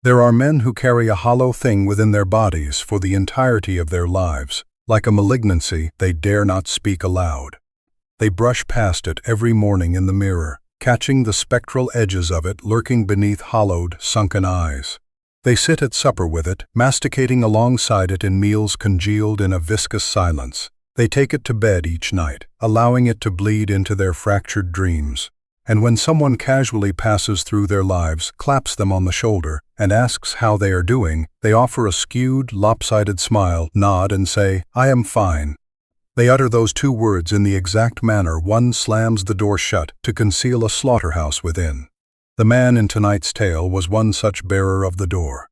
There are men who carry a hollow thing within their bodies for the entirety of their lives, like a malignancy they dare not speak aloud. They brush past it every morning in the mirror, catching the spectral edges of it lurking beneath hollowed, sunken eyes. They sit at supper with it, masticating alongside it in meals congealed in a viscous silence. They take it to bed each night, allowing it to bleed into their fractured dreams. And when someone casually passes through their lives, claps them on the shoulder, and asks how they are doing, they offer a skewed, lopsided smile, nod, and say, "I am fine." They utter those two words in the exact manner one slams the door shut to conceal a slaughterhouse within. The man in tonight's tale was one such bearer of the door.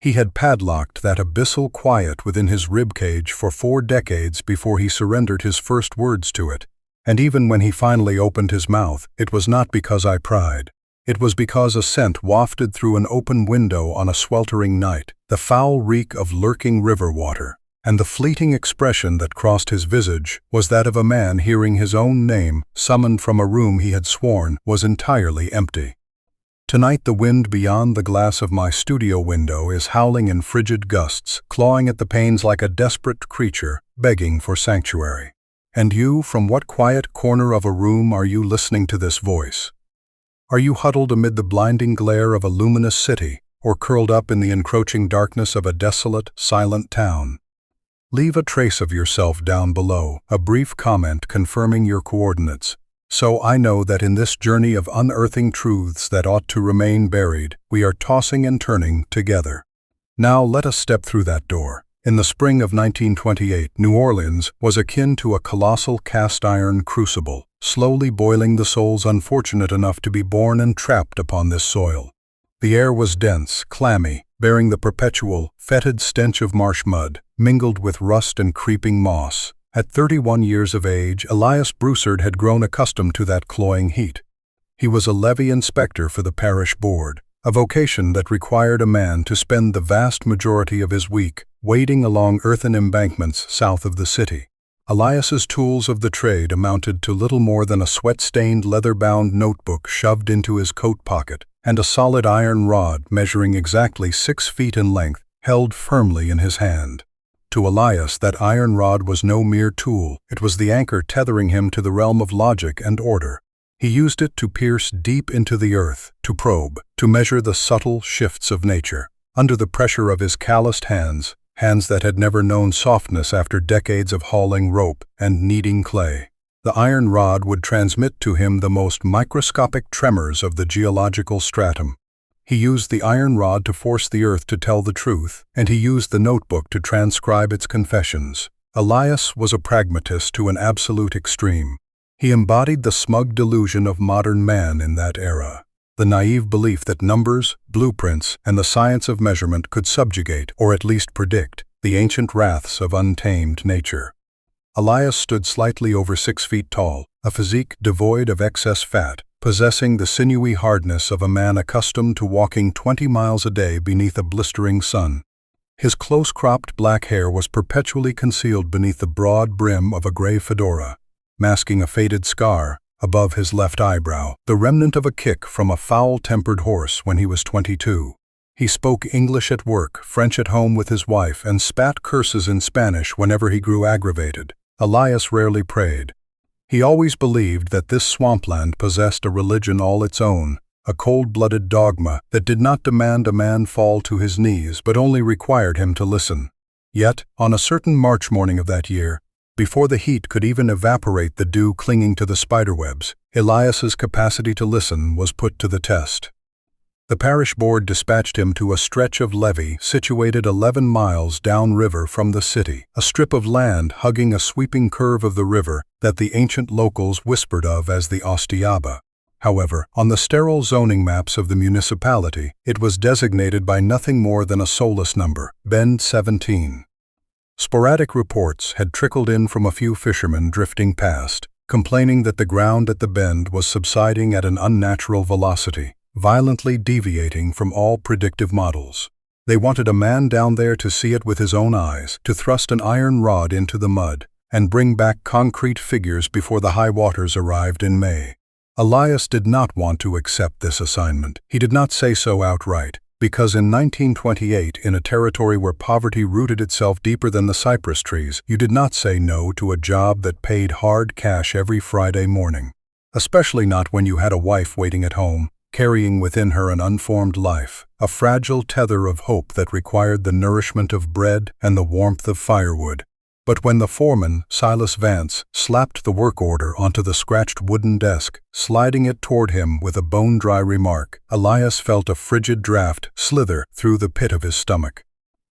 He had padlocked that abyssal quiet within his ribcage for 4 decades before he surrendered his first words to it. And even when he finally opened his mouth, it was not because I pried. It was because a scent wafted through an open window on a sweltering night, the foul reek of lurking river water, and the fleeting expression that crossed his visage was that of a man hearing his own name summoned from a room he had sworn was entirely empty. Tonight the wind beyond the glass of my studio window is howling in frigid gusts, clawing at the panes like a desperate creature, begging for sanctuary. And you, from what quiet corner of a room are you listening to this voice? Are you huddled amid the blinding glare of a luminous city, or curled up in the encroaching darkness of a desolate, silent town? Leave a trace of yourself down below, a brief comment confirming your coordinates, so I know that in this journey of unearthing truths that ought to remain buried, we are tossing and turning together. Now let us step through that door. In the spring of 1928, New Orleans was akin to a colossal cast-iron crucible, slowly boiling the souls unfortunate enough to be born and trapped upon this soil. The air was dense, clammy, bearing the perpetual, fetid stench of marsh mud, mingled with rust and creeping moss. At 31 years of age, Elias Broussard had grown accustomed to that cloying heat. He was a levee inspector for the parish board, a vocation that required a man to spend the vast majority of his week wading along earthen embankments south of the city. Elias's tools of the trade amounted to little more than a sweat-stained leather-bound notebook shoved into his coat pocket, and a solid iron rod measuring exactly 6 feet in length held firmly in his hand. To Elias, that iron rod was no mere tool. It was the anchor tethering him to the realm of logic and order. He used it to pierce deep into the earth, to probe, to measure the subtle shifts of nature. Under the pressure of his calloused hands that had never known softness after decades of hauling rope and kneading clay, the iron rod would transmit to him the most microscopic tremors of the geological stratum. He used the iron rod to force the earth to tell the truth, and he used the notebook to transcribe its confessions. Elias was a pragmatist to an absolute extreme. He embodied the smug delusion of modern man in that era, the naive belief that numbers, blueprints, and the science of measurement could subjugate, or at least predict, the ancient wraths of untamed nature. Elias stood slightly over 6 feet tall, a physique devoid of excess fat, possessing the sinewy hardness of a man accustomed to walking 20 miles a day beneath a blistering sun. His close-cropped black hair was perpetually concealed beneath the broad brim of a gray fedora, masking a faded scar above his left eyebrow, the remnant of a kick from a foul-tempered horse when he was 22. He spoke English at work, French at home with his wife, and spat curses in Spanish whenever he grew aggravated. Elias rarely prayed. He always believed that this swampland possessed a religion all its own, a cold-blooded dogma that did not demand a man fall to his knees but only required him to listen. Yet, on a certain March morning of that year, before the heat could even evaporate the dew clinging to the spiderwebs, Elias's capacity to listen was put to the test. The parish board dispatched him to a stretch of levee situated 11 miles downriver from the city, a strip of land hugging a sweeping curve of the river that the ancient locals whispered of as the Ostiaba. However, on the sterile zoning maps of the municipality, it was designated by nothing more than a soulless number, Bend 17. Sporadic reports had trickled in from a few fishermen drifting past, complaining that the ground at the bend was subsiding at an unnatural velocity, violently deviating from all predictive models. They wanted a man down there to see it with his own eyes, to thrust an iron rod into the mud, and bring back concrete figures before the high waters arrived in May. Elias did not want to accept this assignment. He did not say so outright, Because in 1928, in a territory where poverty rooted itself deeper than the cypress trees, you did not say no to a job that paid hard cash every Friday morning. Especially not when you had a wife waiting at home, carrying within her an unformed life, a fragile tether of hope that required the nourishment of bread and the warmth of firewood. But when the foreman, Silas Vance, slapped the work order onto the scratched wooden desk, sliding it toward him with a bone-dry remark, Elias felt a frigid draft slither through the pit of his stomach.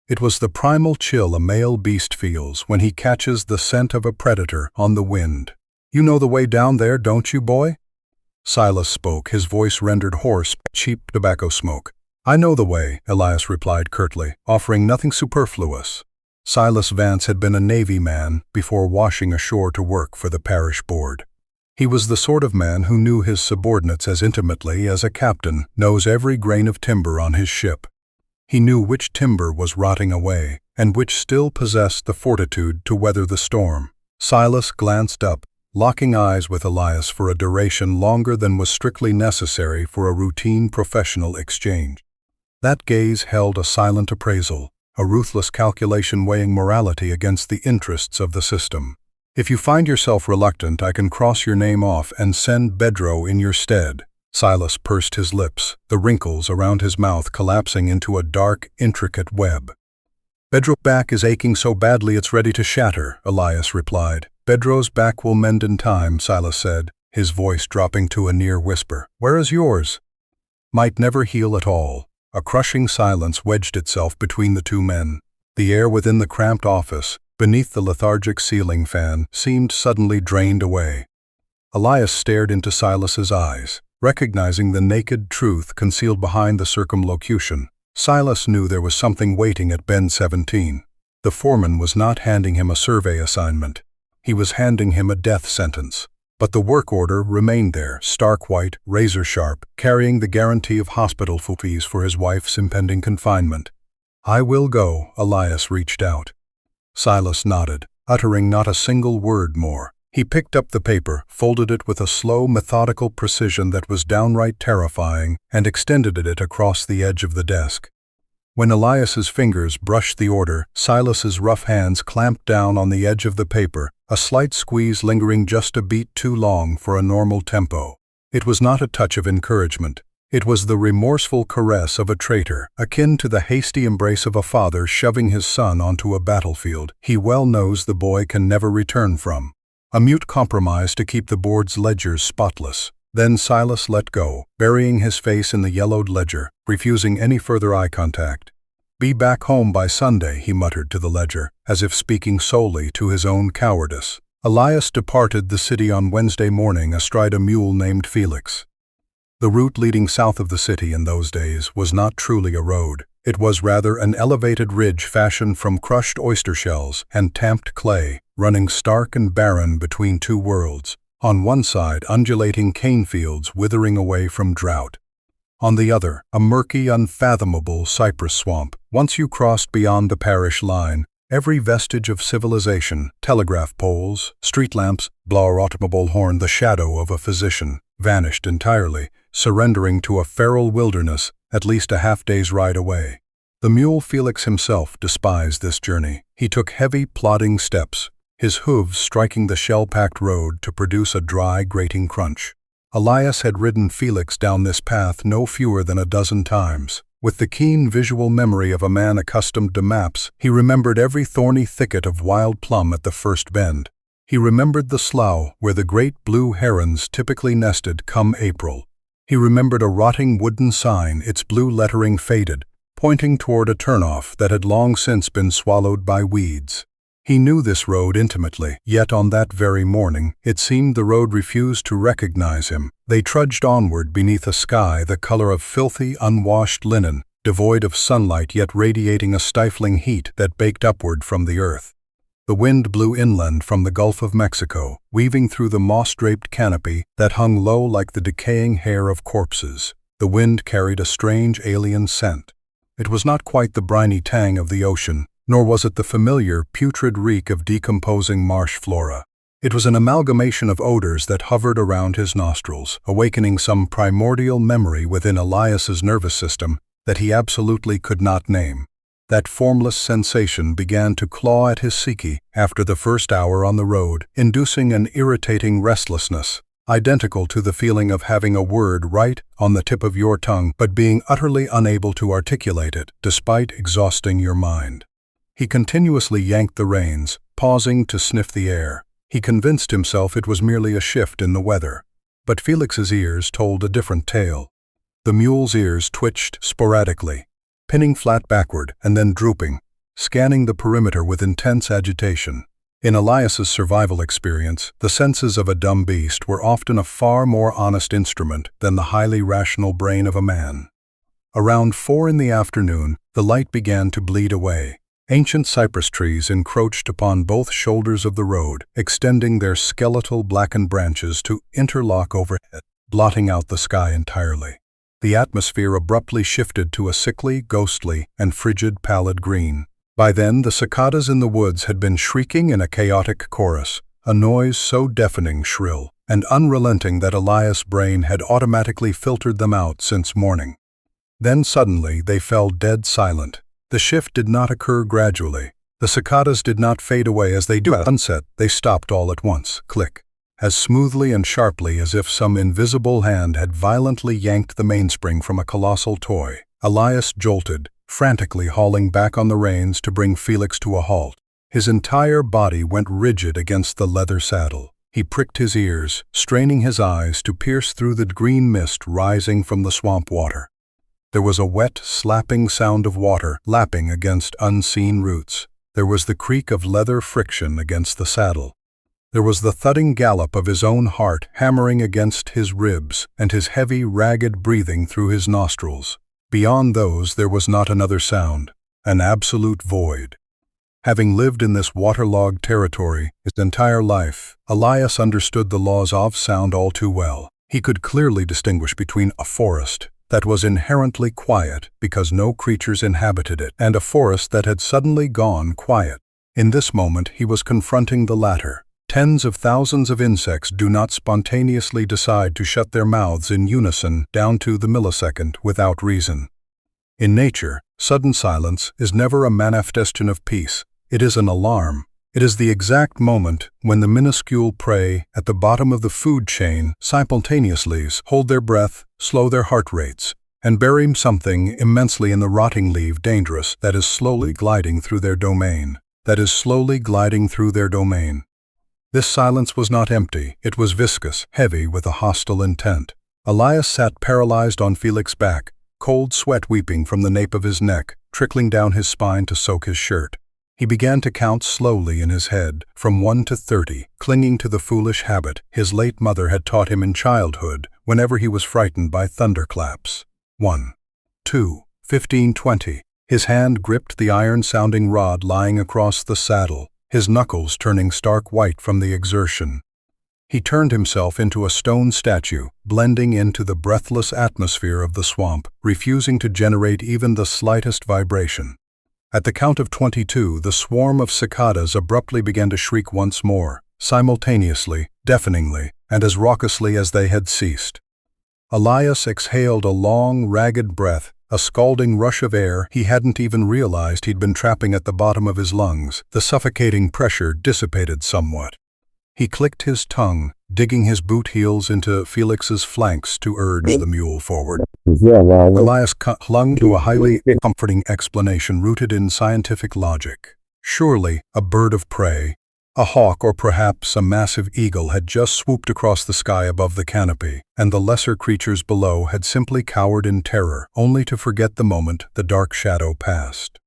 It was the primal chill a male beast feels when he catches the scent of a predator on the wind. "You know the way down there, don't you, boy?" Silas spoke, his voice rendered hoarse by cheap tobacco smoke. "I know the way," Elias replied curtly, offering nothing superfluous. Silas Vance had been a Navy man before washing ashore to work for the parish board. He was the sort of man who knew his subordinates as intimately as a captain knows every grain of timber on his ship. He knew which timber was rotting away and which still possessed the fortitude to weather the storm. Silas glanced up, locking eyes with Elias for a duration longer than was strictly necessary for a routine professional exchange. That gaze held a silent appraisal, a ruthless calculation weighing morality against the interests of the system. "If you find yourself reluctant, I can cross your name off and send Bedro in your stead." Silas pursed his lips, the wrinkles around his mouth collapsing into a dark, intricate web. "Bedro's back is aching so badly it's ready to shatter," Elias replied. "Bedro's back will mend in time," Silas said, his voice dropping to a near whisper. "Where is yours?" "Might never heal at all." A crushing silence wedged itself between the two men. The air within the cramped office, beneath the lethargic ceiling fan, seemed suddenly drained away. Elias stared into Silas's eyes, recognizing the naked truth concealed behind the circumlocution. Silas knew there was something waiting at Bend 17. The foreman was not handing him a survey assignment. He was handing him a death sentence. But the work order remained there, stark white, razor-sharp, carrying the guarantee of hospital fees for his wife's impending confinement. "I will go," Elias reached out. Silas nodded, uttering not a single word more. He picked up the paper, folded it with a slow, methodical precision that was downright terrifying, and extended it across the edge of the desk. When Elias's fingers brushed the order, Silas's rough hands clamped down on the edge of the paper, a slight squeeze lingering just a beat too long for a normal tempo. It was not a touch of encouragement. It was the remorseful caress of a traitor, akin to the hasty embrace of a father shoving his son onto a battlefield he well knows the boy can never return from. A mute compromise to keep the board's ledgers spotless. Then Silas let go, burying his face in the yellowed ledger, refusing any further eye contact. "Be back home by Sunday," he muttered to the ledger, as if speaking solely to his own cowardice. Elias departed the city on Wednesday morning astride a mule named Felix. The route leading south of the city in those days was not truly a road. It was rather an elevated ridge fashioned from crushed oyster shells and tamped clay, running stark and barren between two worlds. On one side, undulating cane fields withering away from drought. On the other, a murky, unfathomable cypress swamp. Once you crossed beyond the parish line, every vestige of civilization, telegraph poles, street lamps, blower automobile horn, the shadow of a physician, vanished entirely, surrendering to a feral wilderness at least a half-day's ride away. The mule Felix himself despised this journey. He took heavy, plodding steps, his hooves striking the shell-packed road to produce a dry, grating crunch. Elias had ridden Felix down this path no fewer than a dozen times. With the keen visual memory of a man accustomed to maps, he remembered every thorny thicket of wild plum at the first bend. He remembered the slough where the great blue herons typically nested come April. He remembered a rotting wooden sign, its blue lettering faded, pointing toward a turnoff that had long since been swallowed by weeds. He knew this road intimately, yet on that very morning, it seemed the road refused to recognize him. They trudged onward beneath a sky the color of filthy, unwashed linen, devoid of sunlight yet radiating a stifling heat that baked upward from the earth. The wind blew inland from the Gulf of Mexico, weaving through the moss-draped canopy that hung low like the decaying hair of corpses. The wind carried a strange alien scent. It was not quite the briny tang of the ocean, nor was it the familiar, putrid reek of decomposing marsh flora. It was an amalgamation of odors that hovered around his nostrils, awakening some primordial memory within Elias's nervous system that he absolutely could not name. That formless sensation began to claw at his psyche after the first hour on the road, inducing an irritating restlessness, identical to the feeling of having a word right on the tip of your tongue but being utterly unable to articulate it, despite exhausting your mind. He continuously yanked the reins, pausing to sniff the air. He convinced himself it was merely a shift in the weather. But Felix's ears told a different tale. The mule's ears twitched sporadically, pinning flat backward and then drooping, scanning the perimeter with intense agitation. In Elias's survival experience, the senses of a dumb beast were often a far more honest instrument than the highly rational brain of a man. Around 4 in the afternoon, the light began to bleed away. Ancient cypress trees encroached upon both shoulders of the road, extending their skeletal blackened branches to interlock overhead, blotting out the sky entirely. The atmosphere abruptly shifted to a sickly, ghostly, and frigid pallid green. By then, the cicadas in the woods had been shrieking in a chaotic chorus, a noise so deafening, shrill, and unrelenting that Elias' brain had automatically filtered them out since morning. Then suddenly they fell dead silent. The shift did not occur gradually. The cicadas did not fade away as they do at sunset. They stopped all at once, click. As smoothly and sharply as if some invisible hand had violently yanked the mainspring from a colossal toy. Elias jolted, frantically hauling back on the reins to bring Felix to a halt. His entire body went rigid against the leather saddle. He pricked his ears, straining his eyes to pierce through the green mist rising from the swamp water. There was a wet, slapping sound of water lapping against unseen roots. There was the creak of leather friction against the saddle. There was the thudding gallop of his own heart hammering against his ribs and his heavy, ragged breathing through his nostrils. Beyond those there was not another sound, an absolute void. Having lived in this waterlogged territory his entire life, Elias understood the laws of sound all too well. He could clearly distinguish between a forest that was inherently quiet because no creatures inhabited it, and a forest that had suddenly gone quiet. In this moment he was confronting the latter. Tens of thousands of insects do not spontaneously decide to shut their mouths in unison down to the millisecond without reason. In nature, sudden silence is never a manifestation of peace. It is an alarm. It is the exact moment when the minuscule prey at the bottom of the food chain simultaneously hold their breath, slow their heart rates, and bury something immensely in the rotting leaf dangerous that is slowly gliding through their domain. This silence was not empty. It was viscous, heavy with a hostile intent. Elias sat paralyzed on Felix's back, cold sweat weeping from the nape of his neck, trickling down his spine to soak his shirt. He began to count slowly in his head, from 1 to 30, clinging to the foolish habit his late mother had taught him in childhood whenever he was frightened by thunderclaps. 1, 2, 15, 20. His hand gripped the iron-sounding rod lying across the saddle, his knuckles turning stark white from the exertion. He turned himself into a stone statue, blending into the breathless atmosphere of the swamp, refusing to generate even the slightest vibration. At the count of 22, the swarm of cicadas abruptly began to shriek once more, simultaneously, deafeningly, and as raucously as they had ceased. Elias exhaled a long, ragged breath, a scalding rush of air he hadn't even realized he'd been trapping at the bottom of his lungs. The suffocating pressure dissipated somewhat. He clicked his tongue, digging his boot heels into Felix's flanks to urge the mule forward. Elias clung to a highly comforting explanation rooted in scientific logic. Surely, a bird of prey, a hawk or perhaps a massive eagle had just swooped across the sky above the canopy, and the lesser creatures below had simply cowered in terror, only to forget the moment the dark shadow passed.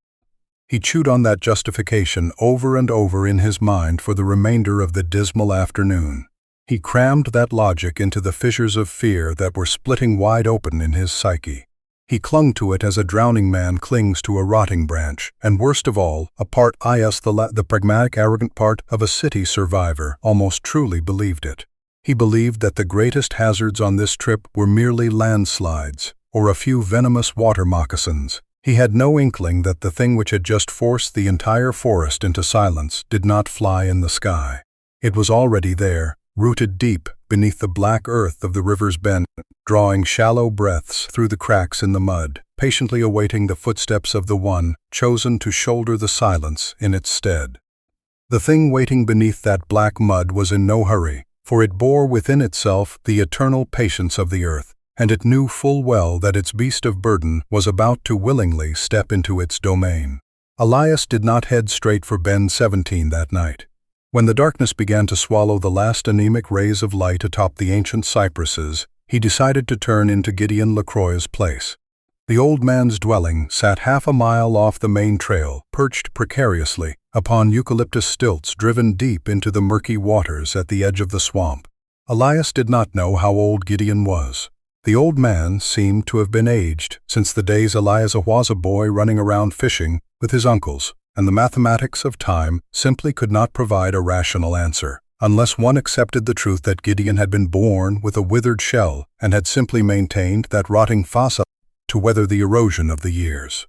He chewed on that justification over and over in his mind for the remainder of the dismal afternoon. He crammed that logic into the fissures of fear that were splitting wide open in his psyche. He clung to it as a drowning man clings to a rotting branch, and worst of all, a part the pragmatic, arrogant part of a city survivor almost truly believed it. He believed that the greatest hazards on this trip were merely landslides, or a few venomous water moccasins. He had no inkling that the thing which had just forced the entire forest into silence did not fly in the sky. It was already there, rooted deep beneath the black earth of the river's bend, drawing shallow breaths through the cracks in the mud, patiently awaiting the footsteps of the one chosen to shoulder the silence in its stead. The thing waiting beneath that black mud was in no hurry, for it bore within itself the eternal patience of the earth, and it knew full well that its beast of burden was about to willingly step into its domain. Elias did not head straight for Bend 17 that night. When the darkness began to swallow the last anemic rays of light atop the ancient cypresses, he decided to turn into Gideon LaCroix's place. The old man's dwelling sat half a mile off the main trail, perched precariously upon eucalyptus stilts driven deep into the murky waters at the edge of the swamp. Elias did not know how old Gideon was. The old man seemed to have been aged since the days Elias was a boy running around fishing with his uncles, and the mathematics of time simply could not provide a rational answer, unless one accepted the truth that Gideon had been born with a withered shell and had simply maintained that rotting fossa to weather the erosion of the years.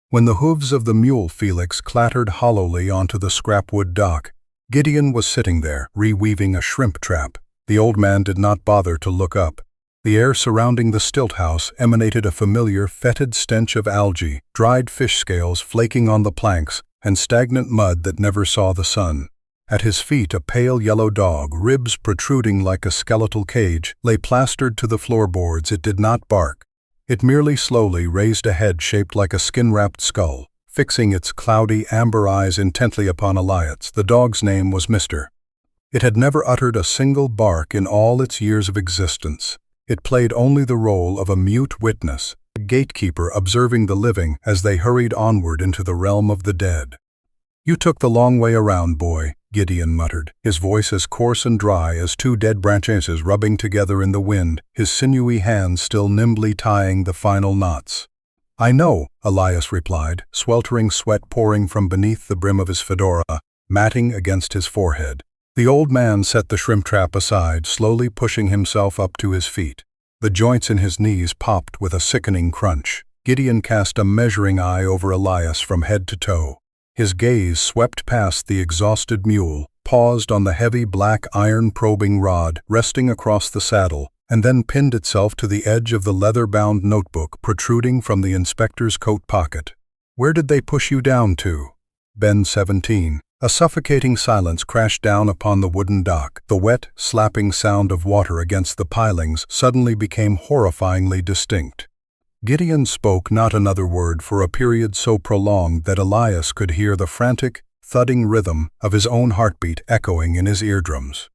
When the hooves of the mule Felix clattered hollowly onto the scrapwood dock, Gideon was sitting there, reweaving a shrimp trap. The old man did not bother to look up. The air surrounding the stilt house emanated a familiar, fetid stench of algae, dried fish scales flaking on the planks, and stagnant mud that never saw the sun. At his feet, a pale yellow dog, ribs protruding like a skeletal cage, lay plastered to the floorboards. It did not bark. It merely slowly raised a head shaped like a skin-wrapped skull, fixing its cloudy amber eyes intently upon Elias. The dog's name was Mr. It had never uttered a single bark in all its years of existence. It played only the role of a mute witness, a gatekeeper observing the living as they hurried onward into the realm of the dead. "You took the long way around, boy," Gideon muttered, his voice as coarse and dry as two dead branches rubbing together in the wind, his sinewy hands still nimbly tying the final knots. "I know," Elias replied, sweltering sweat pouring from beneath the brim of his fedora, matting against his forehead. The old man set the shrimp trap aside, slowly pushing himself up to his feet. The joints in his knees popped with a sickening crunch. Gideon cast a measuring eye over Elias from head to toe. His gaze swept past the exhausted mule, paused on the heavy black iron probing rod resting across the saddle, and then pinned itself to the edge of the leather-bound notebook protruding from the inspector's coat pocket. "Where did they push you down to?" Bend 17. A suffocating silence crashed down upon the wooden dock. The wet, slapping sound of water against the pilings suddenly became horrifyingly distinct. Gideon spoke not another word for a period so prolonged that Elias could hear the frantic, thudding rhythm of his own heartbeat echoing in his eardrums.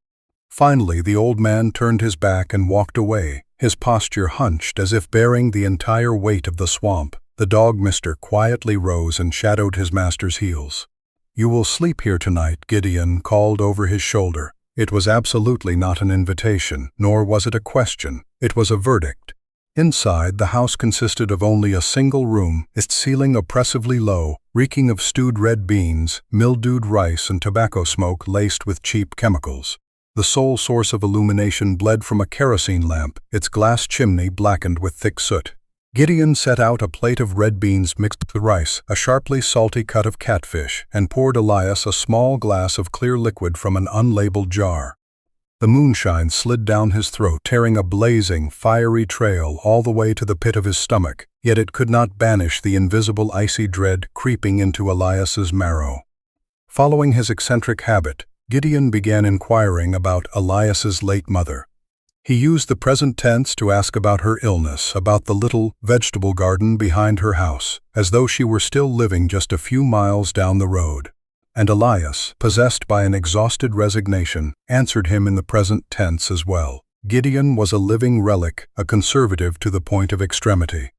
Finally, the old man turned his back and walked away, his posture hunched as if bearing the entire weight of the swamp. The dog Mr. quietly rose and shadowed his master's heels. "You will sleep here tonight," Gideon called over his shoulder. It was absolutely not an invitation, nor was it a question. It was a verdict. Inside, the house consisted of only a single room, its ceiling oppressively low, reeking of stewed red beans, mildewed rice, and tobacco smoke laced with cheap chemicals. The sole source of illumination bled from a kerosene lamp, its glass chimney blackened with thick soot. Gideon set out a plate of red beans mixed with rice, a sharply salty cut of catfish, and poured Elias a small glass of clear liquid from an unlabeled jar. The moonshine slid down his throat, tearing a blazing, fiery trail all the way to the pit of his stomach, yet it could not banish the invisible icy dread creeping into Elias's marrow. Following his eccentric habit, Gideon began inquiring about Elias's late mother. He used the present tense to ask about her illness, about the little vegetable garden behind her house, as though she were still living just a few miles down the road. And Elias, possessed by an exhausted resignation, answered him in the present tense as well. Gideon was a living relic, a conservative to the point of extremity.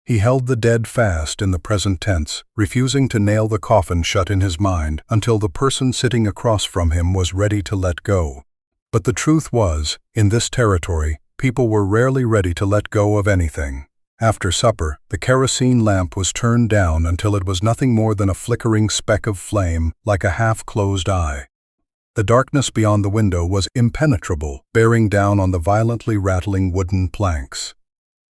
He held the dead fast in the present tense, refusing to nail the coffin shut in his mind until the person sitting across from him was ready to let go. But the truth was, in this territory, people were rarely ready to let go of anything. After supper, the kerosene lamp was turned down until it was nothing more than a flickering speck of flame, like a half-closed eye. The darkness beyond the window was impenetrable, bearing down on the violently rattling wooden planks.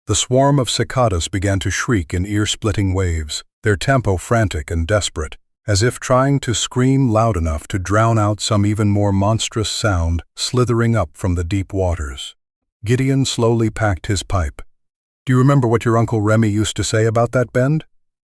The swarm of cicadas began to shriek in ear-splitting waves, their tempo frantic and desperate, as if trying to scream loud enough to drown out some even more monstrous sound slithering up from the deep waters. Gideon slowly packed his pipe. Do you remember what your Uncle Remy used to say about that bend?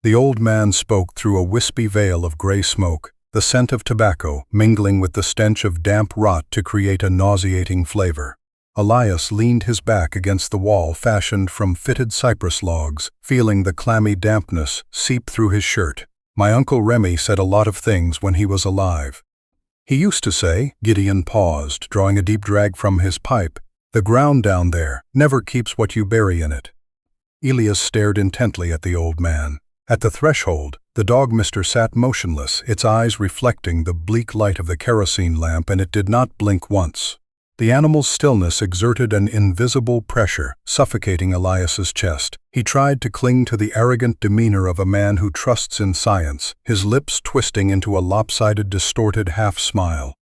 The old man spoke through a wispy veil of gray smoke, the scent of tobacco mingling with the stench of damp rot to create a nauseating flavor. Elias leaned his back against the wall fashioned from fitted cypress logs, feeling the clammy dampness seep through his shirt. My Uncle Remy said a lot of things when he was alive. He used to say, Gideon paused, drawing a deep drag from his pipe, the ground down there never keeps what you bury in it. Elias stared intently at the old man. At the threshold, the dog mister sat motionless, its eyes reflecting the bleak light of the kerosene lamp, and it did not blink once. The animal's stillness exerted an invisible pressure, suffocating Elias's chest. He tried to cling to the arrogant demeanor of a man who trusts in science, his lips twisting into a lopsided, distorted half-smile.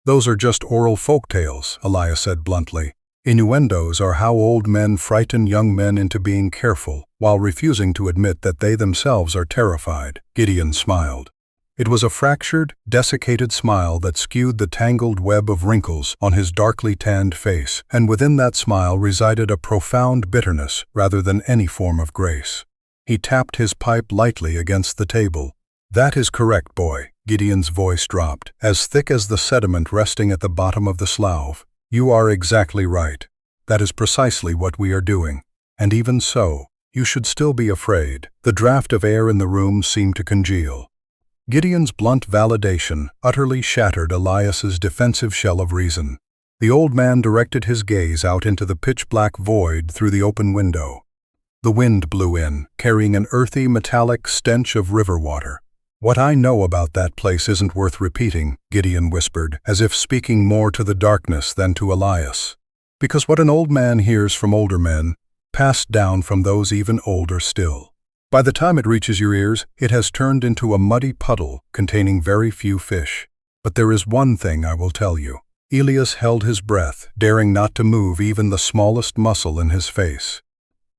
"Those are just oral folk tales," Elias said bluntly. "Innuendos are how old men frighten young men into being careful, while refusing to admit that they themselves are terrified." Gideon smiled. It was a fractured, desiccated smile that skewed the tangled web of wrinkles on his darkly tanned face, and within that smile resided a profound bitterness rather than any form of grace. He tapped his pipe lightly against the table. "That is correct, boy." Gideon's voice dropped, as thick as the sediment resting at the bottom of the slough. "You are exactly right. That is precisely what we are doing. And even so, you should still be afraid." The draft of air in the room seemed to congeal. Gideon's blunt validation utterly shattered Elias's defensive shell of reason. The old man directed his gaze out into the pitch-black void through the open window. The wind blew in, carrying an earthy, metallic stench of river water. "What I know about that place isn't worth repeating," Gideon whispered, as if speaking more to the darkness than to Elias. "Because what an old man hears from older men, passed down from those even older still. By the time it reaches your ears, it has turned into a muddy puddle containing very few fish. But there is one thing I will tell you." Elias held his breath, daring not to move even the smallest muscle in his face.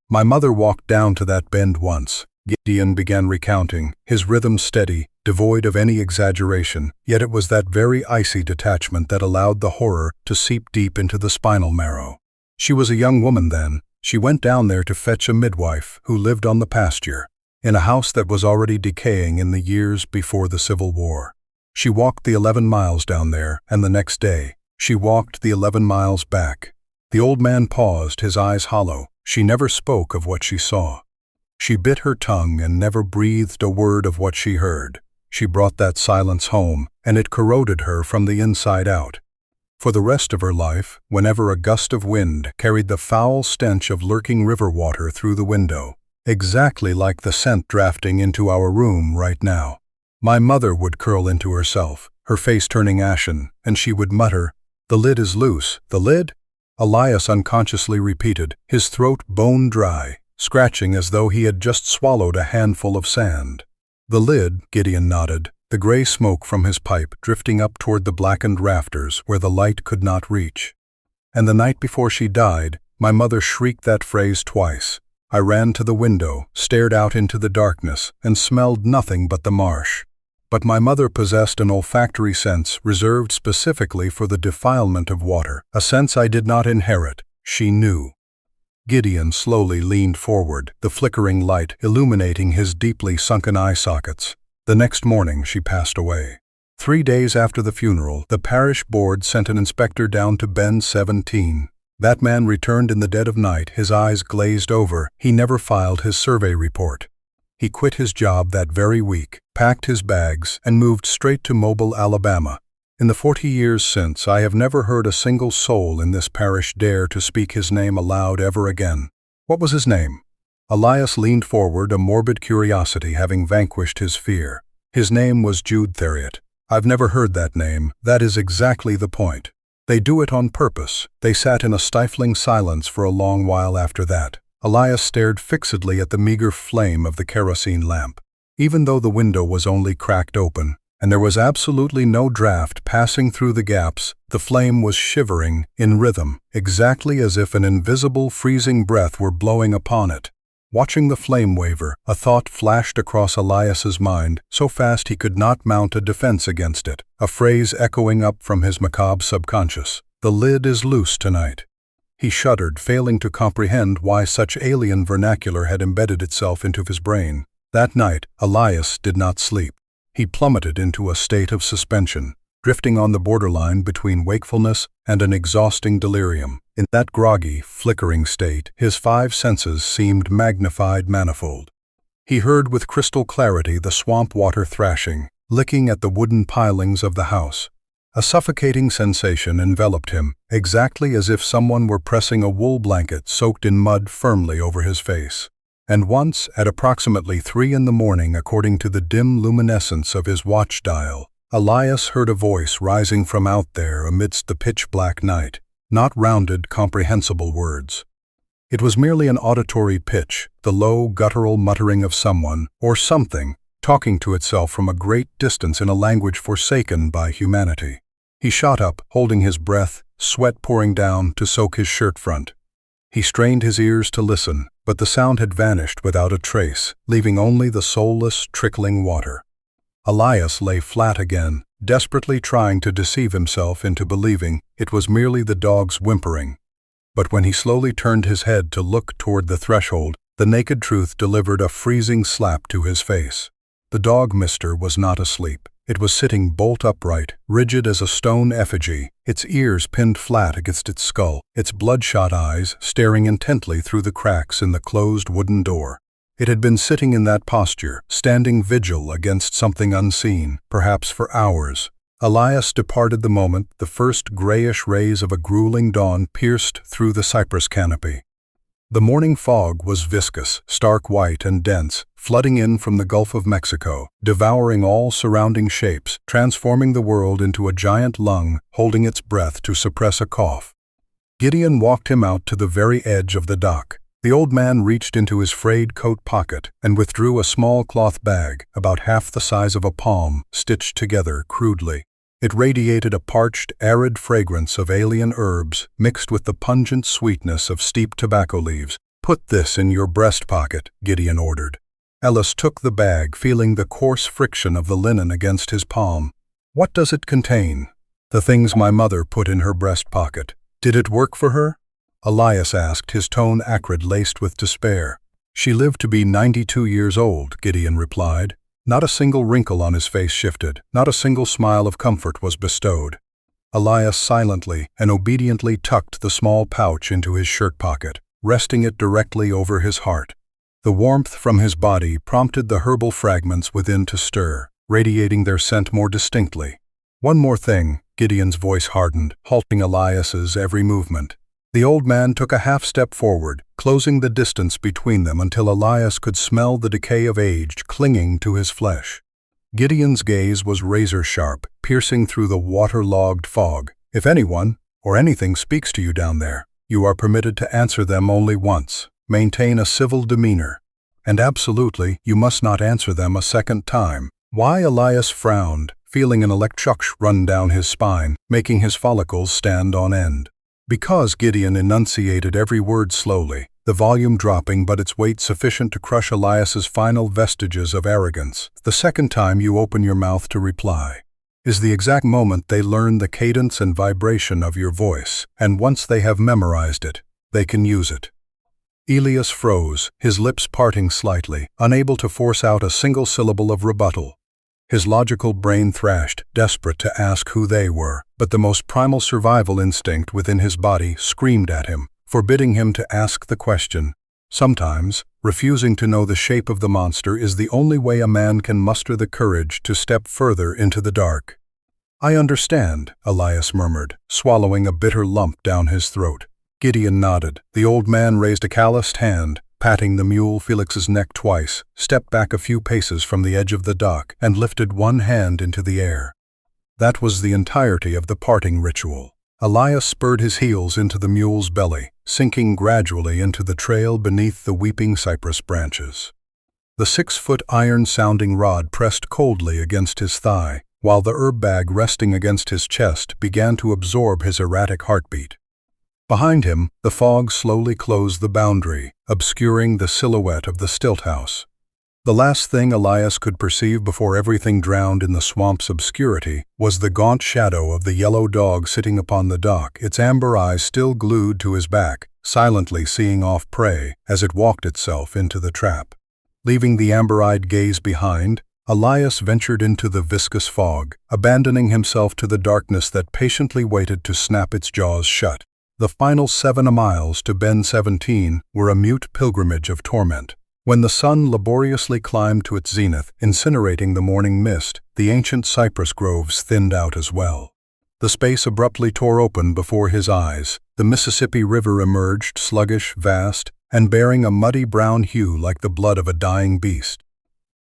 "My mother walked down to that bend once." Gideon began recounting, his rhythm steady, devoid of any exaggeration, yet it was that very icy detachment that allowed the horror to seep deep into the spinal marrow. "She was a young woman then. She went down there to fetch a midwife who lived on the pasture, in a house that was already decaying in the years before the Civil War. She walked the 11 miles down there, and the next day, she walked the 11 miles back." The old man paused, his eyes hollow. "She never spoke of what she saw. She bit her tongue and never breathed a word of what she heard. She brought that silence home, and it corroded her from the inside out. For the rest of her life, whenever a gust of wind carried the foul stench of lurking river water through the window, exactly like the scent drafting into our room right now, my mother would curl into herself, her face turning ashen, and she would mutter, 'The lid is loose.'" "The lid?" Elias unconsciously repeated, his throat bone dry, scratching as though he had just swallowed a handful of sand. "The lid," Gideon nodded, the gray smoke from his pipe drifting up toward the blackened rafters where the light could not reach. "And the night before she died, my mother shrieked that phrase twice. I ran to the window, stared out into the darkness, and smelled nothing but the marsh. But my mother possessed an olfactory sense reserved specifically for the defilement of water, a sense I did not inherit. She knew." Gideon slowly leaned forward, the flickering light illuminating his deeply sunken eye sockets. "The next morning she passed away. 3 days after the funeral, the parish board sent an inspector down to Bend 17. That man returned in the dead of night, his eyes glazed over. He never filed his survey report. He quit his job that very week, packed his bags, and moved straight to Mobile, Alabama. In the 40 years since, I have never heard a single soul in this parish dare to speak his name aloud ever again." "What was his name?" Elias leaned forward, a morbid curiosity having vanquished his fear. "His name was Jude Theriot." "I've never heard that name. That is exactly the point. They do it on purpose." They sat in a stifling silence for a long while after that. Elias stared fixedly at the meager flame of the kerosene lamp. Even though the window was only cracked open, and there was absolutely no draft passing through the gaps, the flame was shivering in rhythm, exactly as if an invisible freezing breath were blowing upon it. Watching the flame waver, a thought flashed across Elias's mind, so fast he could not mount a defense against it, a phrase echoing up from his macabre subconscious. "The lid is loose tonight." He shuddered, failing to comprehend why such alien vernacular had embedded itself into his brain. That night, Elias did not sleep. He plummeted into a state of suspension, drifting on the borderline between wakefulness and an exhausting delirium. In that groggy, flickering state, his 5 senses seemed magnified manifold. He heard with crystal clarity the swamp water thrashing, licking at the wooden pilings of the house. A suffocating sensation enveloped him, exactly as if someone were pressing a wool blanket soaked in mud firmly over his face. And once, at approximately 3 in the morning, according to the dim luminescence of his watch dial, Elias heard a voice rising from out there amidst the pitch-black night, not rounded, comprehensible words. It was merely an auditory pitch, the low, guttural muttering of someone, or something, talking to itself from a great distance in a language forsaken by humanity. He shot up, holding his breath, sweat pouring down to soak his shirt front. He strained his ears to listen, but the sound had vanished without a trace, leaving only the soulless, trickling water. Elias lay flat again, desperately trying to deceive himself into believing it was merely the dog's whimpering. But when he slowly turned his head to look toward the threshold, the naked truth delivered a freezing slap to his face. The dog mister was not asleep. It was sitting bolt upright, rigid as a stone effigy, its ears pinned flat against its skull, its bloodshot eyes staring intently through the cracks in the closed wooden door. It had been sitting in that posture, standing vigil against something unseen, perhaps for hours. Elias departed the moment the first grayish rays of a grueling dawn pierced through the cypress canopy. The morning fog was viscous, stark white and dense, flooding in from the Gulf of Mexico, devouring all surrounding shapes, transforming the world into a giant lung holding its breath to suppress a cough. Gideon walked him out to the very edge of the dock. The old man reached into his frayed coat pocket and withdrew a small cloth bag, about half the size of a palm, stitched together crudely. It radiated a parched, arid fragrance of alien herbs mixed with the pungent sweetness of steeped tobacco leaves. "Put this in your breast pocket," Gideon ordered. Ellis took the bag, feeling the coarse friction of the linen against his palm. "What does it contain?" "The things my mother put in her breast pocket." "Did it work for her?" Elias asked, his tone acrid, laced with despair. "She lived to be 92 years old," Gideon replied. Not a single wrinkle on his face shifted, not a single smile of comfort was bestowed. Elias silently and obediently tucked the small pouch into his shirt pocket, resting it directly over his heart. The warmth from his body prompted the herbal fragments within to stir, radiating their scent more distinctly. "One more thing," Gideon's voice hardened, halting Elias's every movement. The old man took a half-step forward, closing the distance between them until Elias could smell the decay of age clinging to his flesh. Gideon's gaze was razor-sharp, piercing through the water-logged fog. "If anyone, or anything speaks to you down there, you are permitted to answer them only once. Maintain a civil demeanor. And absolutely, you must not answer them a second time." Why? Elias frowned, feeling an electric shock run down his spine, making his follicles stand on end. Because Gideon enunciated every word slowly, the volume dropping but its weight sufficient to crush Elias's final vestiges of arrogance. "The second time you open your mouth to reply is the exact moment they learn the cadence and vibration of your voice, and once they have memorized it, they can use it." Elias froze, his lips parting slightly, unable to force out a single syllable of rebuttal. His logical brain thrashed, desperate to ask who they were, but the most primal survival instinct within his body screamed at him, forbidding him to ask the question. Sometimes, refusing to know the shape of the monster is the only way a man can muster the courage to step further into the dark. "I understand," Elias murmured, swallowing a bitter lump down his throat. Gideon nodded. The old man raised a calloused hand, patting the mule Felix's neck twice, stepped back a few paces from the edge of the dock, and lifted one hand into the air. That was the entirety of the parting ritual. Elias spurred his heels into the mule's belly, sinking gradually into the trail beneath the weeping cypress branches. The 6-foot iron-sounding rod pressed coldly against his thigh, while the herb bag resting against his chest began to absorb his erratic heartbeat. Behind him, the fog slowly closed the boundary, obscuring the silhouette of the stilt house. The last thing Elias could perceive before everything drowned in the swamp's obscurity was the gaunt shadow of the yellow dog sitting upon the dock, its amber eyes still glued to his back, silently seeing off prey as it walked itself into the trap. Leaving the amber-eyed gaze behind, Elias ventured into the viscous fog, abandoning himself to the darkness that patiently waited to snap its jaws shut. The final 7 miles to Bend 17 were a mute pilgrimage of torment. When the sun laboriously climbed to its zenith, incinerating the morning mist, the ancient cypress groves thinned out as well. The space abruptly tore open before his eyes. The Mississippi River emerged, sluggish, vast, and bearing a muddy brown hue like the blood of a dying beast.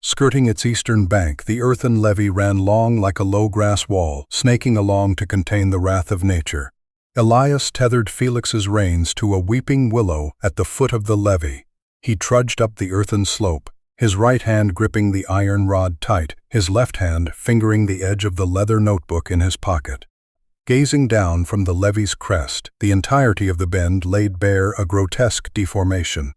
Skirting its eastern bank, the earthen levee ran long like a low grass wall, snaking along to contain the wrath of nature. Elias tethered Felix's reins to a weeping willow at the foot of the levee. He trudged up the earthen slope, his right hand gripping the iron rod tight, his left hand fingering the edge of the leather notebook in his pocket. Gazing down from the levee's crest, the entirety of the bend laid bare a grotesque deformation.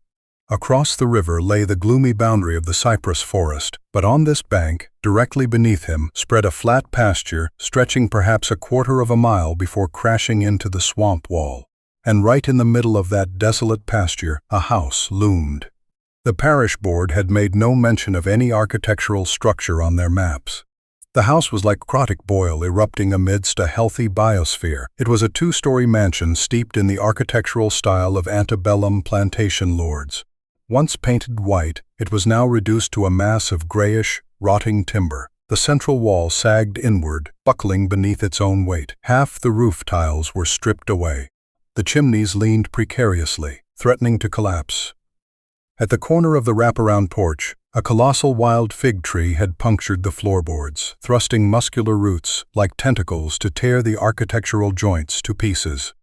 Across the river lay the gloomy boundary of the cypress forest, but on this bank, directly beneath him, spread a flat pasture stretching perhaps a quarter of a mile before crashing into the swamp wall. And right in the middle of that desolate pasture, a house loomed. The parish board had made no mention of any architectural structure on their maps. The house was like Crotic boil erupting amidst a healthy biosphere. It was a 2-story mansion steeped in the architectural style of antebellum plantation lords. Once painted white, it was now reduced to a mass of grayish, rotting timber. The central wall sagged inward, buckling beneath its own weight. Half the roof tiles were stripped away. The chimneys leaned precariously, threatening to collapse. At the corner of the wraparound porch, a colossal wild fig tree had punctured the floorboards, thrusting muscular roots like tentacles to tear the architectural joints to pieces.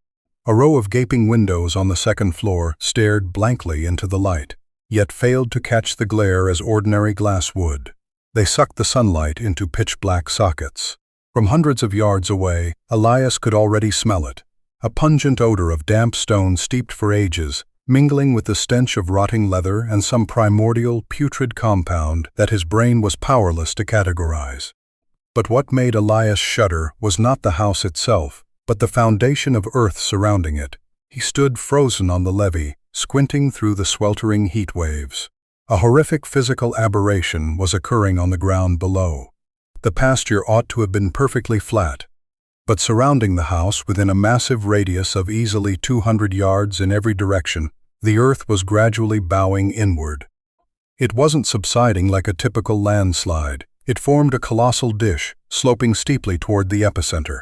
A row of gaping windows on the second floor stared blankly into the light, yet failed to catch the glare as ordinary glass would. They sucked the sunlight into pitch-black sockets. From hundreds of yards away, Elias could already smell it. A pungent odor of damp stone steeped for ages, mingling with the stench of rotting leather and some primordial, putrid compound that his brain was powerless to categorize. But what made Elias shudder was not the house itself, but the foundation of earth surrounding it. He stood frozen on the levee, squinting through the sweltering heat waves. A horrific physical aberration was occurring on the ground below. The pasture ought to have been perfectly flat, but surrounding the house within a massive radius of easily 200 yards in every direction, the earth was gradually bowing inward. It wasn't subsiding like a typical landslide. It formed a colossal dish, sloping steeply toward the epicenter.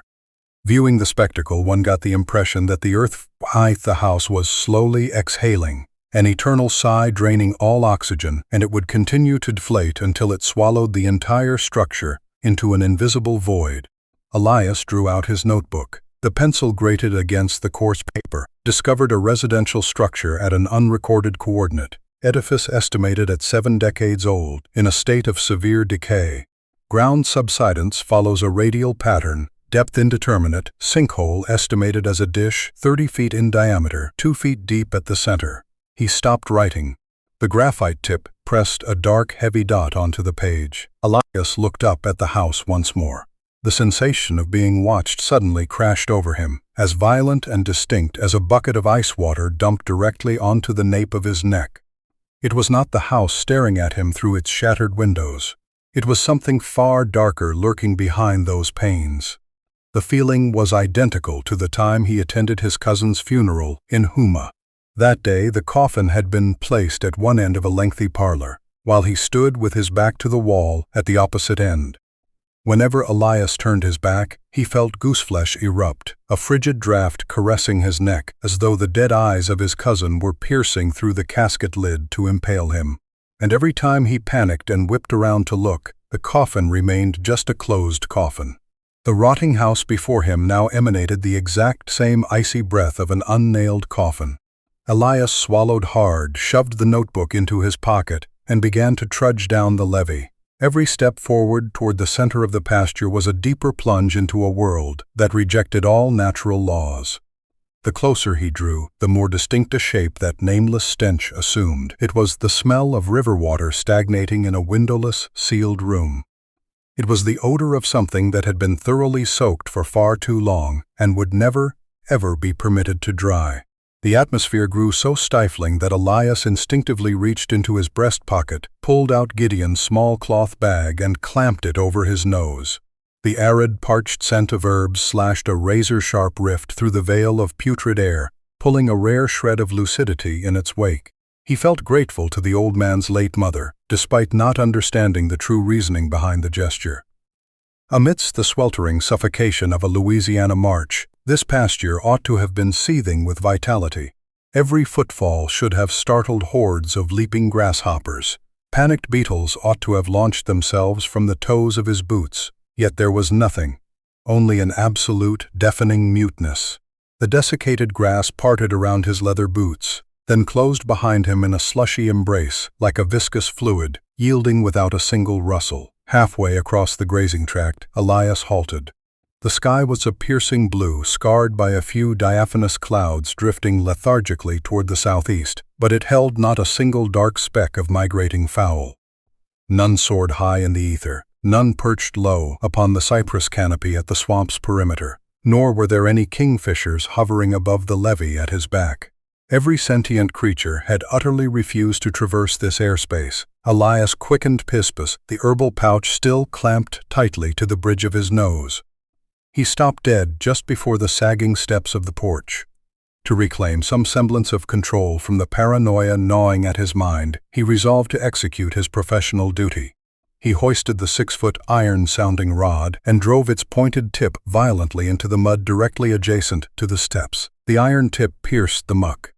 Viewing the spectacle, one got the impression that the earth beneath the house was slowly exhaling, an eternal sigh draining all oxygen, and it would continue to deflate until it swallowed the entire structure into an invisible void. Elias drew out his notebook. The pencil grated against the coarse paper, discovered a residential structure at an unrecorded coordinate, edifice estimated at 7 decades old, in a state of severe decay. Ground subsidence follows a radial pattern, depth indeterminate, sinkhole estimated as a dish 30 feet in diameter, 2 feet deep at the center. He stopped writing. The graphite tip pressed a dark, heavy dot onto the page. Elias looked up at the house once more. The sensation of being watched suddenly crashed over him, as violent and distinct as a bucket of ice water dumped directly onto the nape of his neck. It was not the house staring at him through its shattered windows. It was something far darker lurking behind those panes. The feeling was identical to the time he attended his cousin's funeral in Houma. That day, the coffin had been placed at one end of a lengthy parlor, while he stood with his back to the wall at the opposite end. Whenever Elias turned his back, he felt gooseflesh erupt, a frigid draft caressing his neck, as though the dead eyes of his cousin were piercing through the casket lid to impale him. And every time he panicked and whipped around to look, the coffin remained just a closed coffin. The rotting house before him now emanated the exact same icy breath of an unnailed coffin. Elias swallowed hard, shoved the notebook into his pocket, and began to trudge down the levee. Every step forward toward the center of the pasture was a deeper plunge into a world that rejected all natural laws. The closer he drew, the more distinct a shape that nameless stench assumed. It was the smell of river water stagnating in a windowless, sealed room. It was the odor of something that had been thoroughly soaked for far too long and would never, ever be permitted to dry. The atmosphere grew so stifling that Elias instinctively reached into his breast pocket, pulled out Gideon's small cloth bag, and clamped it over his nose. The arid, parched scent of herbs slashed a razor-sharp rift through the veil of putrid air, pulling a rare shred of lucidity in its wake. He felt grateful to the old man's late mother, despite not understanding the true reasoning behind the gesture. Amidst the sweltering suffocation of a Louisiana march, this pasture ought to have been seething with vitality. Every footfall should have startled hordes of leaping grasshoppers. Panicked beetles ought to have launched themselves from the toes of his boots. Yet there was nothing, only an absolute, deafening muteness. The desiccated grass parted around his leather boots, then closed behind him in a slushy embrace, like a viscous fluid, yielding without a single rustle. Halfway across the grazing tract, Elias halted. The sky was a piercing blue, scarred by a few diaphanous clouds drifting lethargically toward the southeast, but it held not a single dark speck of migrating fowl. None soared high in the ether, none perched low upon the cypress canopy at the swamp's perimeter, nor were there any kingfishers hovering above the levee at his back. Every sentient creature had utterly refused to traverse this airspace. Elias quickened Pispus, the herbal pouch still clamped tightly to the bridge of his nose. He stopped dead just before the sagging steps of the porch. To reclaim some semblance of control from the paranoia gnawing at his mind, he resolved to execute his professional duty. He hoisted the 6-foot iron-sounding rod and drove its pointed tip violently into the mud directly adjacent to the steps. The iron tip pierced the muck.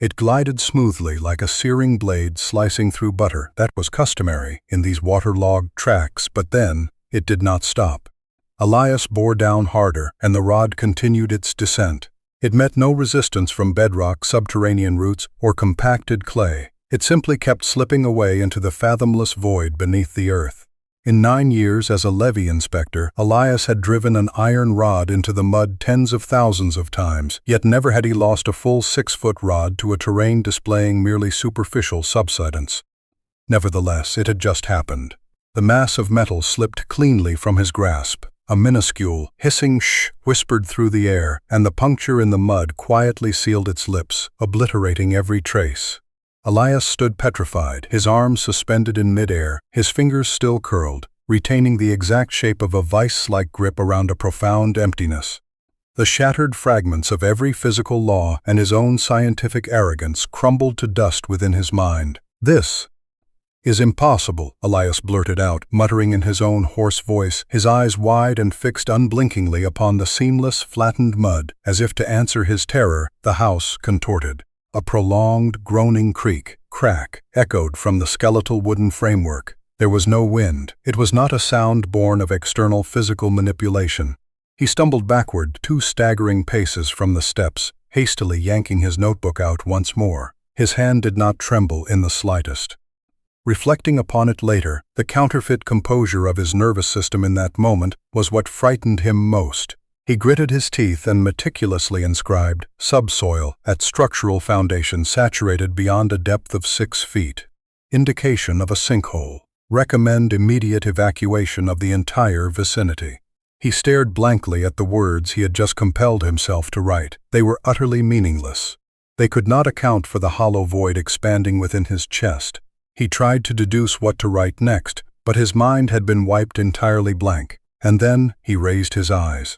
It glided smoothly like a searing blade slicing through butter. That was customary in these waterlogged tracks, but then it did not stop. Elias bore down harder, and the rod continued its descent. It met no resistance from bedrock, subterranean roots, or compacted clay. It simply kept slipping away into the fathomless void beneath the earth. In 9 years as a levee inspector, Elias had driven an iron rod into the mud tens of thousands of times, yet never had he lost a full 6-foot rod to a terrain displaying merely superficial subsidence. Nevertheless, it had just happened. The mass of metal slipped cleanly from his grasp. A minuscule, hissing shh whispered through the air, and the puncture in the mud quietly sealed its lips, obliterating every trace. Elias stood petrified, his arms suspended in midair, his fingers still curled, retaining the exact shape of a vice-like grip around a profound emptiness. The shattered fragments of every physical law and his own scientific arrogance crumbled to dust within his mind. "This is impossible," Elias blurted out, muttering in his own hoarse voice, his eyes wide and fixed unblinkingly upon the seamless, flattened mud. As if to answer his terror, the house contorted. A prolonged, groaning crack, echoed from the skeletal wooden framework. There was no wind. It was not a sound born of external physical manipulation. He stumbled backward 2 staggering paces from the steps, hastily yanking his notebook out once more. His hand did not tremble in the slightest. Reflecting upon it later, the counterfeit composure of his nervous system in that moment was what frightened him most. He gritted his teeth and meticulously inscribed subsoil at structural foundation saturated beyond a depth of 6 feet. Indication of a sinkhole. Recommend immediate evacuation of the entire vicinity. He stared blankly at the words he had just compelled himself to write. They were utterly meaningless. They could not account for the hollow void expanding within his chest. He tried to deduce what to write next, but his mind had been wiped entirely blank. And then he raised his eyes.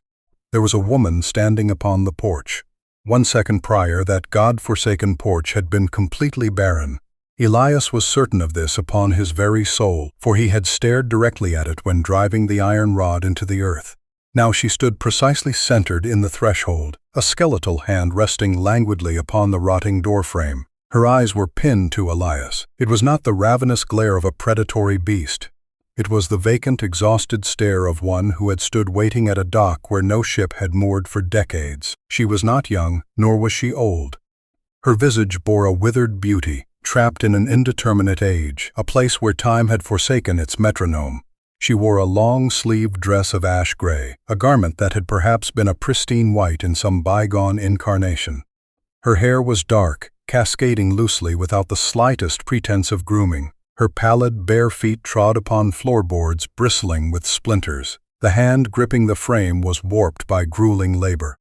There was a woman standing upon the porch. 1 second prior, that God-forsaken porch had been completely barren. Elias was certain of this upon his very soul, for he had stared directly at it when driving the iron rod into the earth. Now she stood precisely centered in the threshold, a skeletal hand resting languidly upon the rotting doorframe. Her eyes were pinned to Elias. It was not the ravenous glare of a predatory beast. It was the vacant, exhausted stare of one who had stood waiting at a dock where no ship had moored for decades. She was not young, nor was she old. Her visage bore a withered beauty, trapped in an indeterminate age, a place where time had forsaken its metronome. She wore a long-sleeved dress of ash gray, a garment that had perhaps been a pristine white in some bygone incarnation. Her hair was dark, cascading loosely without the slightest pretense of grooming. Her pallid, bare feet trod upon floorboards bristling with splinters. The hand gripping the frame was warped by grueling labor.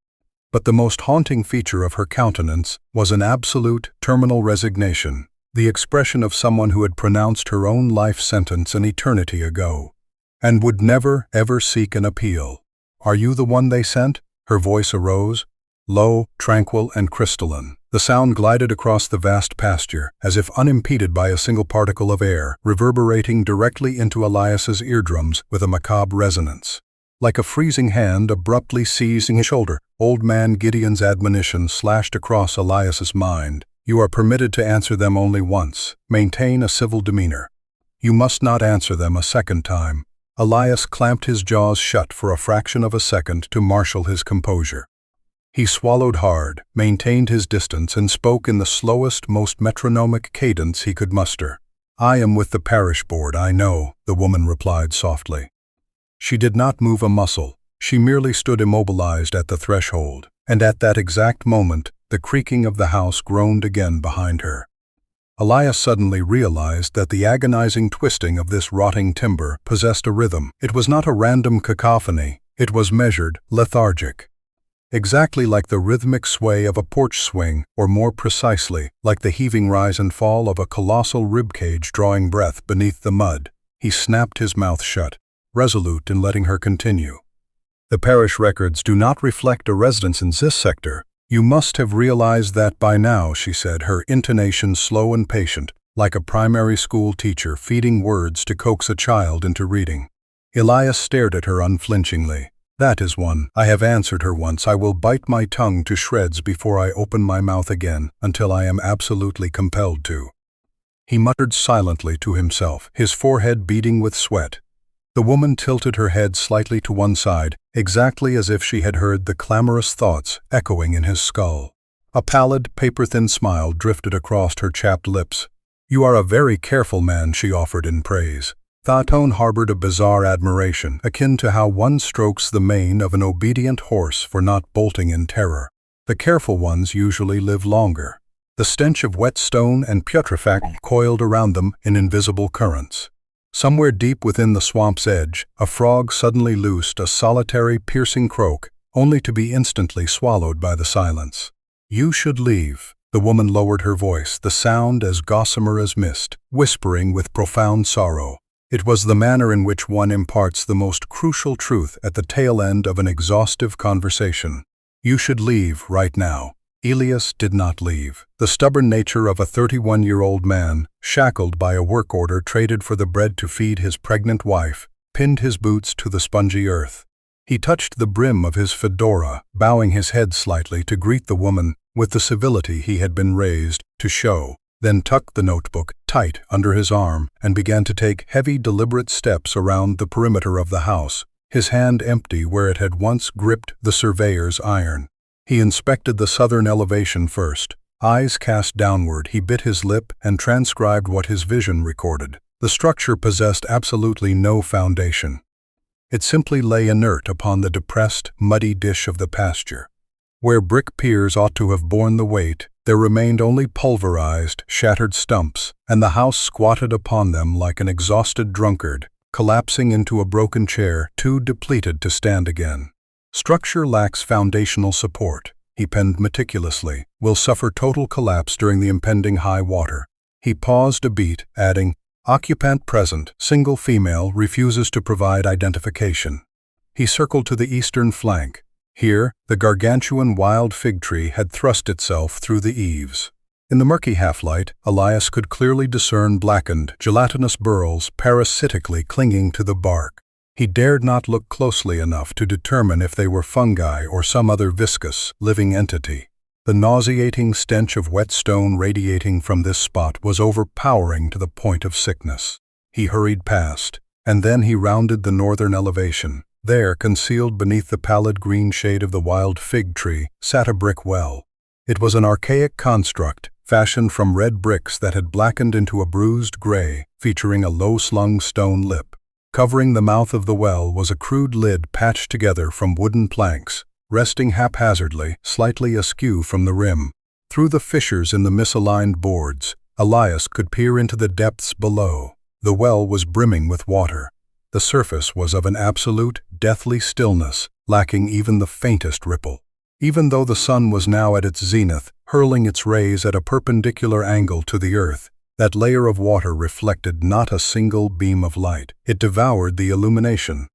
But the most haunting feature of her countenance was an absolute, terminal resignation, the expression of someone who had pronounced her own life sentence an eternity ago, and would never, ever seek an appeal. "Are you the one they sent?" Her voice arose, low, tranquil, and crystalline. The sound glided across the vast pasture, as if unimpeded by a single particle of air, reverberating directly into Elias's eardrums with a macabre resonance. Like a freezing hand abruptly seizing his shoulder, old man Gideon's admonition slashed across Elias's mind. "You are permitted to answer them only once. Maintain a civil demeanor. You must not answer them a second time." Elias clamped his jaws shut for a fraction of a second to marshal his composure. He swallowed hard, maintained his distance, and spoke in the slowest, most metronomic cadence he could muster. "I am with the parish board, I know," the woman replied softly. She did not move a muscle. She merely stood immobilized at the threshold, and at that exact moment, the creaking of the house groaned again behind her. Elias suddenly realized that the agonizing twisting of this rotting timber possessed a rhythm. It was not a random cacophony. It was measured, lethargic. Exactly like the rhythmic sway of a porch swing, or more precisely, like the heaving rise and fall of a colossal ribcage drawing breath beneath the mud. He snapped his mouth shut, resolute in letting her continue. "The parish records do not reflect a residence in this sector. You must have realized that by now," she said, her intonation slow and patient, like a primary school teacher feeding words to coax a child into reading. Elias stared at her unflinchingly. "That is one. I have answered her once. I will bite my tongue to shreds before I open my mouth again, until I am absolutely compelled to." He muttered silently to himself, his forehead beading with sweat. The woman tilted her head slightly to one side, exactly as if she had heard the clamorous thoughts echoing in his skull. A pallid, paper-thin smile drifted across her chapped lips. "You are a very careful man," she offered in praise. The tone harbored a bizarre admiration, akin to how one strokes the mane of an obedient horse for not bolting in terror. The careful ones usually live longer. The stench of wet stone and putrefact coiled around them in invisible currents. Somewhere deep within the swamp's edge, a frog suddenly loosed a solitary, piercing croak, only to be instantly swallowed by the silence. "You should leave." The woman lowered her voice, the sound as gossamer as mist, whispering with profound sorrow. It was the manner in which one imparts the most crucial truth at the tail end of an exhaustive conversation. "You should leave right now." Elias did not leave. The stubborn nature of a 31-year-old man, shackled by a work order traded for the bread to feed his pregnant wife, pinned his boots to the spongy earth. He touched the brim of his fedora, bowing his head slightly to greet the woman with the civility he had been raised to show, then tucked the notebook tight under his arm and began to take heavy, deliberate steps around the perimeter of the house, his hand empty where it had once gripped the surveyor's iron. He inspected the southern elevation first. Eyes cast downward, he bit his lip and transcribed what his vision recorded. The structure possessed absolutely no foundation. It simply lay inert upon the depressed, muddy dish of the pasture. Where brick piers ought to have borne the weight, there remained only pulverized, shattered stumps, and the house squatted upon them like an exhausted drunkard, collapsing into a broken chair, too depleted to stand again. "Structure lacks foundational support," he penned meticulously, "will suffer total collapse during the impending high water." He paused a beat, adding, "Occupant present, single female, refuses to provide identification." He circled to the eastern flank. Here, the gargantuan wild fig tree had thrust itself through the eaves. In the murky half-light, Elias could clearly discern blackened, gelatinous burls parasitically clinging to the bark. He dared not look closely enough to determine if they were fungi or some other viscous, living entity. The nauseating stench of wet stone radiating from this spot was overpowering to the point of sickness. He hurried past, and then he rounded the northern elevation. There, concealed beneath the pallid green shade of the wild fig tree, sat a brick well. It was an archaic construct, fashioned from red bricks that had blackened into a bruised gray, featuring a low-slung stone lip. Covering the mouth of the well was a crude lid patched together from wooden planks, resting haphazardly, slightly askew from the rim. Through the fissures in the misaligned boards, Elias could peer into the depths below. The well was brimming with water. The surface was of an absolute, deathly stillness, lacking even the faintest ripple. Even though the sun was now at its zenith, hurling its rays at a perpendicular angle to the earth, that layer of water reflected not a single beam of light. It devoured the illumination.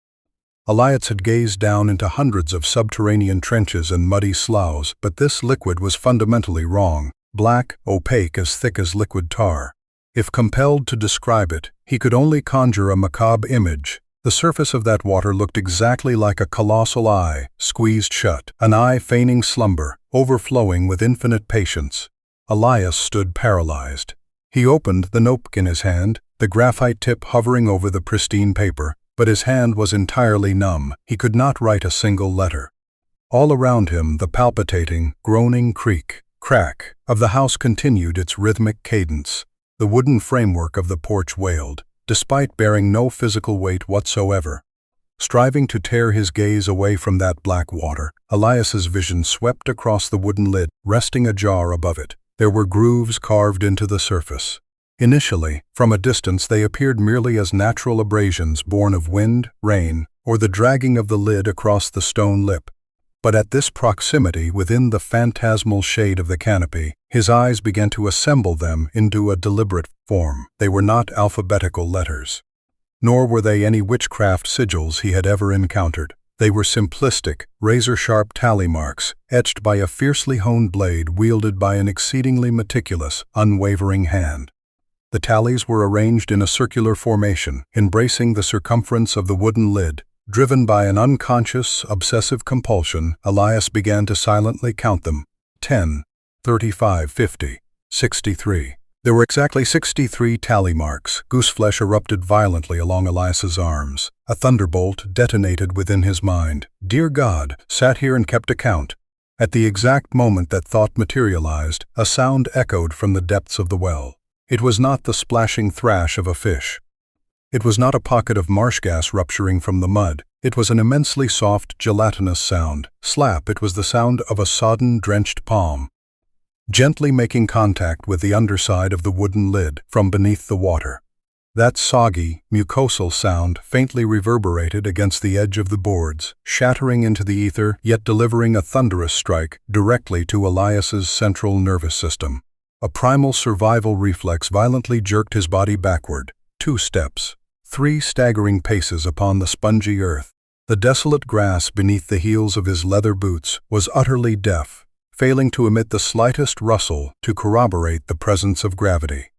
Elias had gazed down into hundreds of subterranean trenches and muddy sloughs, but this liquid was fundamentally wrong, black, opaque, as thick as liquid tar. If compelled to describe it, he could only conjure a macabre image. The surface of that water looked exactly like a colossal eye, squeezed shut, an eye feigning slumber, overflowing with infinite patience. Elias stood paralyzed. He opened the notebook in his hand, the graphite tip hovering over the pristine paper, but his hand was entirely numb. He could not write a single letter. All around him, the palpitating, groaning creak, crack of the house continued its rhythmic cadence. The wooden framework of the porch wailed, despite bearing no physical weight whatsoever. Striving to tear his gaze away from that black water, Elias's vision swept across the wooden lid, resting ajar above it. There were grooves carved into the surface. Initially, from a distance they appeared merely as natural abrasions born of wind, rain, or the dragging of the lid across the stone lip. But at this proximity within the phantasmal shade of the canopy, his eyes began to assemble them into a deliberate form. They were not alphabetical letters. Nor were they any witchcraft sigils he had ever encountered. They were simplistic, razor-sharp tally marks, etched by a fiercely honed blade wielded by an exceedingly meticulous, unwavering hand. The tallies were arranged in a circular formation, embracing the circumference of the wooden lid. Driven by an unconscious, obsessive compulsion, Elias began to silently count them. 10, 35, 50, 63. There were exactly 63 tally marks. Gooseflesh erupted violently along Elias's arms. A thunderbolt detonated within his mind. Dear God, sat here and kept account. At the exact moment that thought materialized, a sound echoed from the depths of the well. It was not the splashing thrash of a fish. It was not a pocket of marsh gas rupturing from the mud. It was an immensely soft, gelatinous sound. Slap, it was the sound of a sodden, drenched palm, gently making contact with the underside of the wooden lid from beneath the water. That soggy, mucosal sound faintly reverberated against the edge of the boards, shattering into the ether, yet delivering a thunderous strike directly to Elias's central nervous system. A primal survival reflex violently jerked his body backward. 2 steps, 3 staggering paces upon the spongy earth. The desolate grass beneath the heels of his leather boots was utterly deaf, failing to emit the slightest rustle to corroborate the presence of gravity.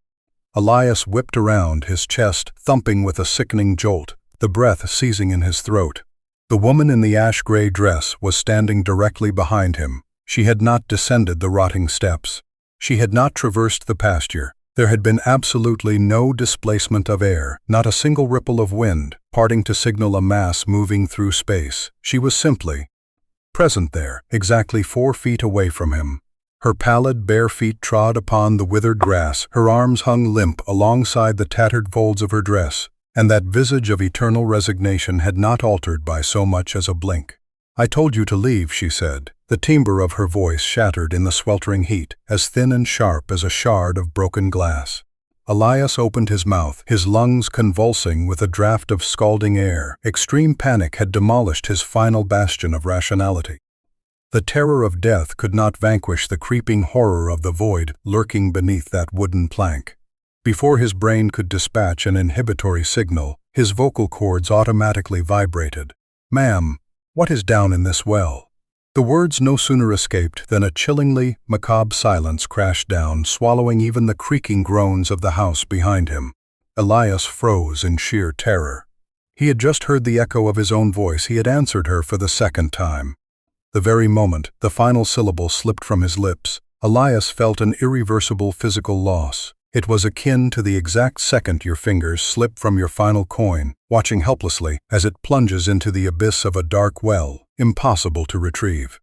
Elias whipped around, his chest thumping with a sickening jolt, the breath seizing in his throat. The woman in the ash-gray dress was standing directly behind him. She had not descended the rotting steps. She had not traversed the pasture. There had been absolutely no displacement of air, not a single ripple of wind, parting to signal a mass moving through space. She was simply present there, exactly 4 feet away from him. Her pallid, bare feet trod upon the withered grass, her arms hung limp alongside the tattered folds of her dress, and that visage of eternal resignation had not altered by so much as a blink. "I told you to leave," she said. The timbre of her voice shattered in the sweltering heat, as thin and sharp as a shard of broken glass. Elias opened his mouth, his lungs convulsing with a draught of scalding air. Extreme panic had demolished his final bastion of rationality. The terror of death could not vanquish the creeping horror of the void lurking beneath that wooden plank. Before his brain could dispatch an inhibitory signal, his vocal cords automatically vibrated. "Ma'am, what is down in this well?" The words no sooner escaped than a chillingly macabre silence crashed down, swallowing even the creaking groans of the house behind him. Elias froze in sheer terror. He had just heard the echo of his own voice. He had answered her for the second time. The very moment the final syllable slipped from his lips, Elias felt an irreversible physical loss. It was akin to the exact second your fingers slip from your final coin, watching helplessly as it plunges into the abyss of a dark well, impossible to retrieve.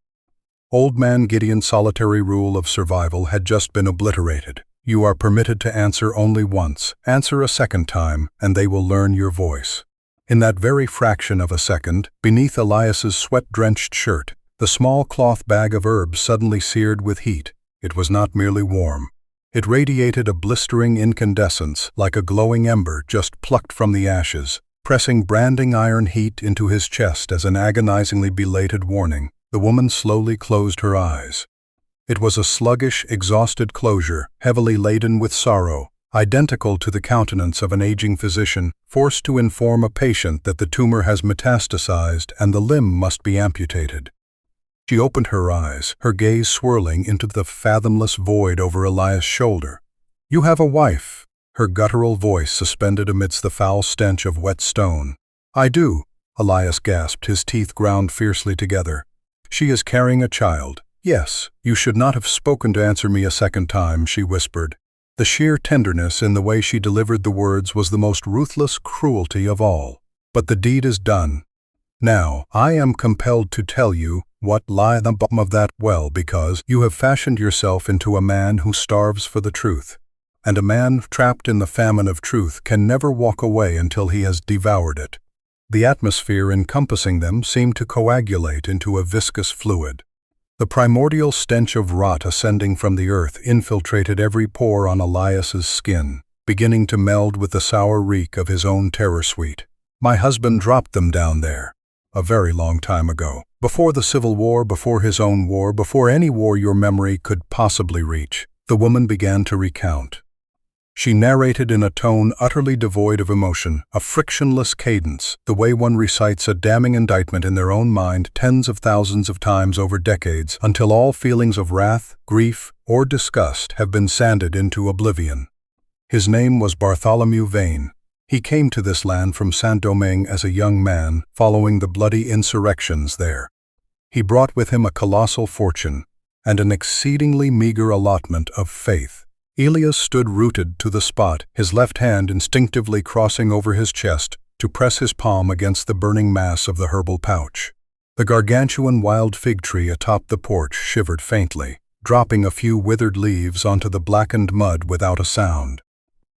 Old Man Gideon's solitary rule of survival had just been obliterated. You are permitted to answer only once. Answer a second time, and they will learn your voice. In that very fraction of a second, beneath Elias's sweat-drenched shirt, the small cloth bag of herbs suddenly seared with heat. It was not merely warm. It radiated a blistering incandescence like a glowing ember just plucked from the ashes, pressing branding iron heat into his chest as an agonizingly belated warning. The woman slowly closed her eyes. It was a sluggish, exhausted closure, heavily laden with sorrow, identical to the countenance of an aging physician forced to inform a patient that the tumor has metastasized and the limb must be amputated. She opened her eyes, her gaze swirling into the fathomless void over Elias' shoulder. "You have a wife," her guttural voice suspended amidst the foul stench of wet stone. "I do," Elias gasped, his teeth ground fiercely together. "She is carrying a child." "Yes, you should not have spoken to answer me a second time," she whispered. The sheer tenderness in the way she delivered the words was the most ruthless cruelty of all. "But the deed is done. Now, I am compelled to tell you what lie at the bottom of that well because you have fashioned yourself into a man who starves for the truth. And a man trapped in the famine of truth can never walk away until he has devoured it." The atmosphere encompassing them seemed to coagulate into a viscous fluid. The primordial stench of rot ascending from the earth infiltrated every pore on Elias's skin, beginning to meld with the sour reek of his own terror suite. "My husband dropped them down there. A very long time ago. Before the Civil War, before his own war, before any war your memory could possibly reach." The woman began to recount. She narrated in a tone utterly devoid of emotion, a frictionless cadence, the way one recites a damning indictment in their own mind tens of thousands of times over decades until all feelings of wrath, grief, or disgust have been sanded into oblivion. His name was Bartholomew Vane. He came to this land from Saint-Domingue as a young man, following the bloody insurrections there. He brought with him a colossal fortune and an exceedingly meager allotment of faith. Elias stood rooted to the spot, his left hand instinctively crossing over his chest to press his palm against the burning mass of the herbal pouch. The gargantuan wild fig tree atop the porch shivered faintly, dropping a few withered leaves onto the blackened mud without a sound.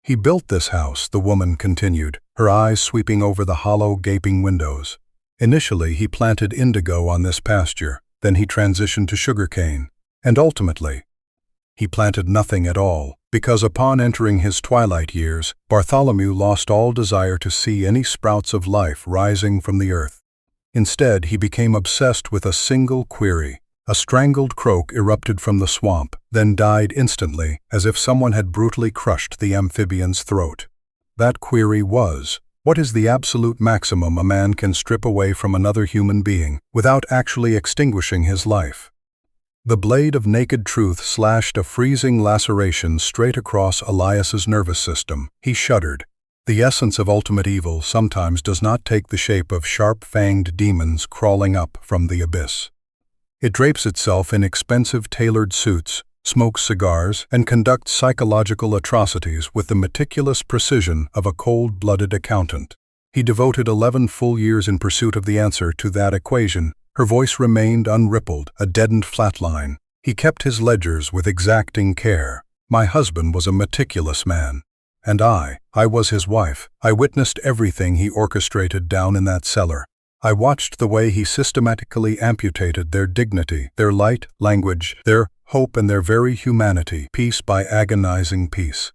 "He built this house," the woman continued, her eyes sweeping over the hollow, gaping windows. "Initially, he planted indigo on this pasture, then he transitioned to sugarcane, and ultimately, he planted nothing at all, because upon entering his twilight years, Bartholomew lost all desire to see any sprouts of life rising from the earth. Instead, he became obsessed with a single query. A strangled croak erupted from the swamp, then died instantly, as if someone had brutally crushed the amphibian's throat. That query was, what is the absolute maximum a man can strip away from another human being without actually extinguishing his life? The blade of naked truth slashed a freezing laceration straight across Elias's nervous system. He shuddered. The essence of ultimate evil sometimes does not take the shape of sharp-fanged demons crawling up from the abyss. It drapes itself in expensive tailored suits, smokes cigars, and conducts psychological atrocities with the meticulous precision of a cold-blooded accountant. He devoted 11 full years in pursuit of the answer to that equation. Her voice remained unrippled, a deadened flat line. He kept his ledgers with exacting care. "My husband was a meticulous man. And I was his wife. I witnessed everything he orchestrated down in that cellar. I watched the way he systematically amputated their dignity, their light, language, their hope, and their very humanity, piece by agonizing piece.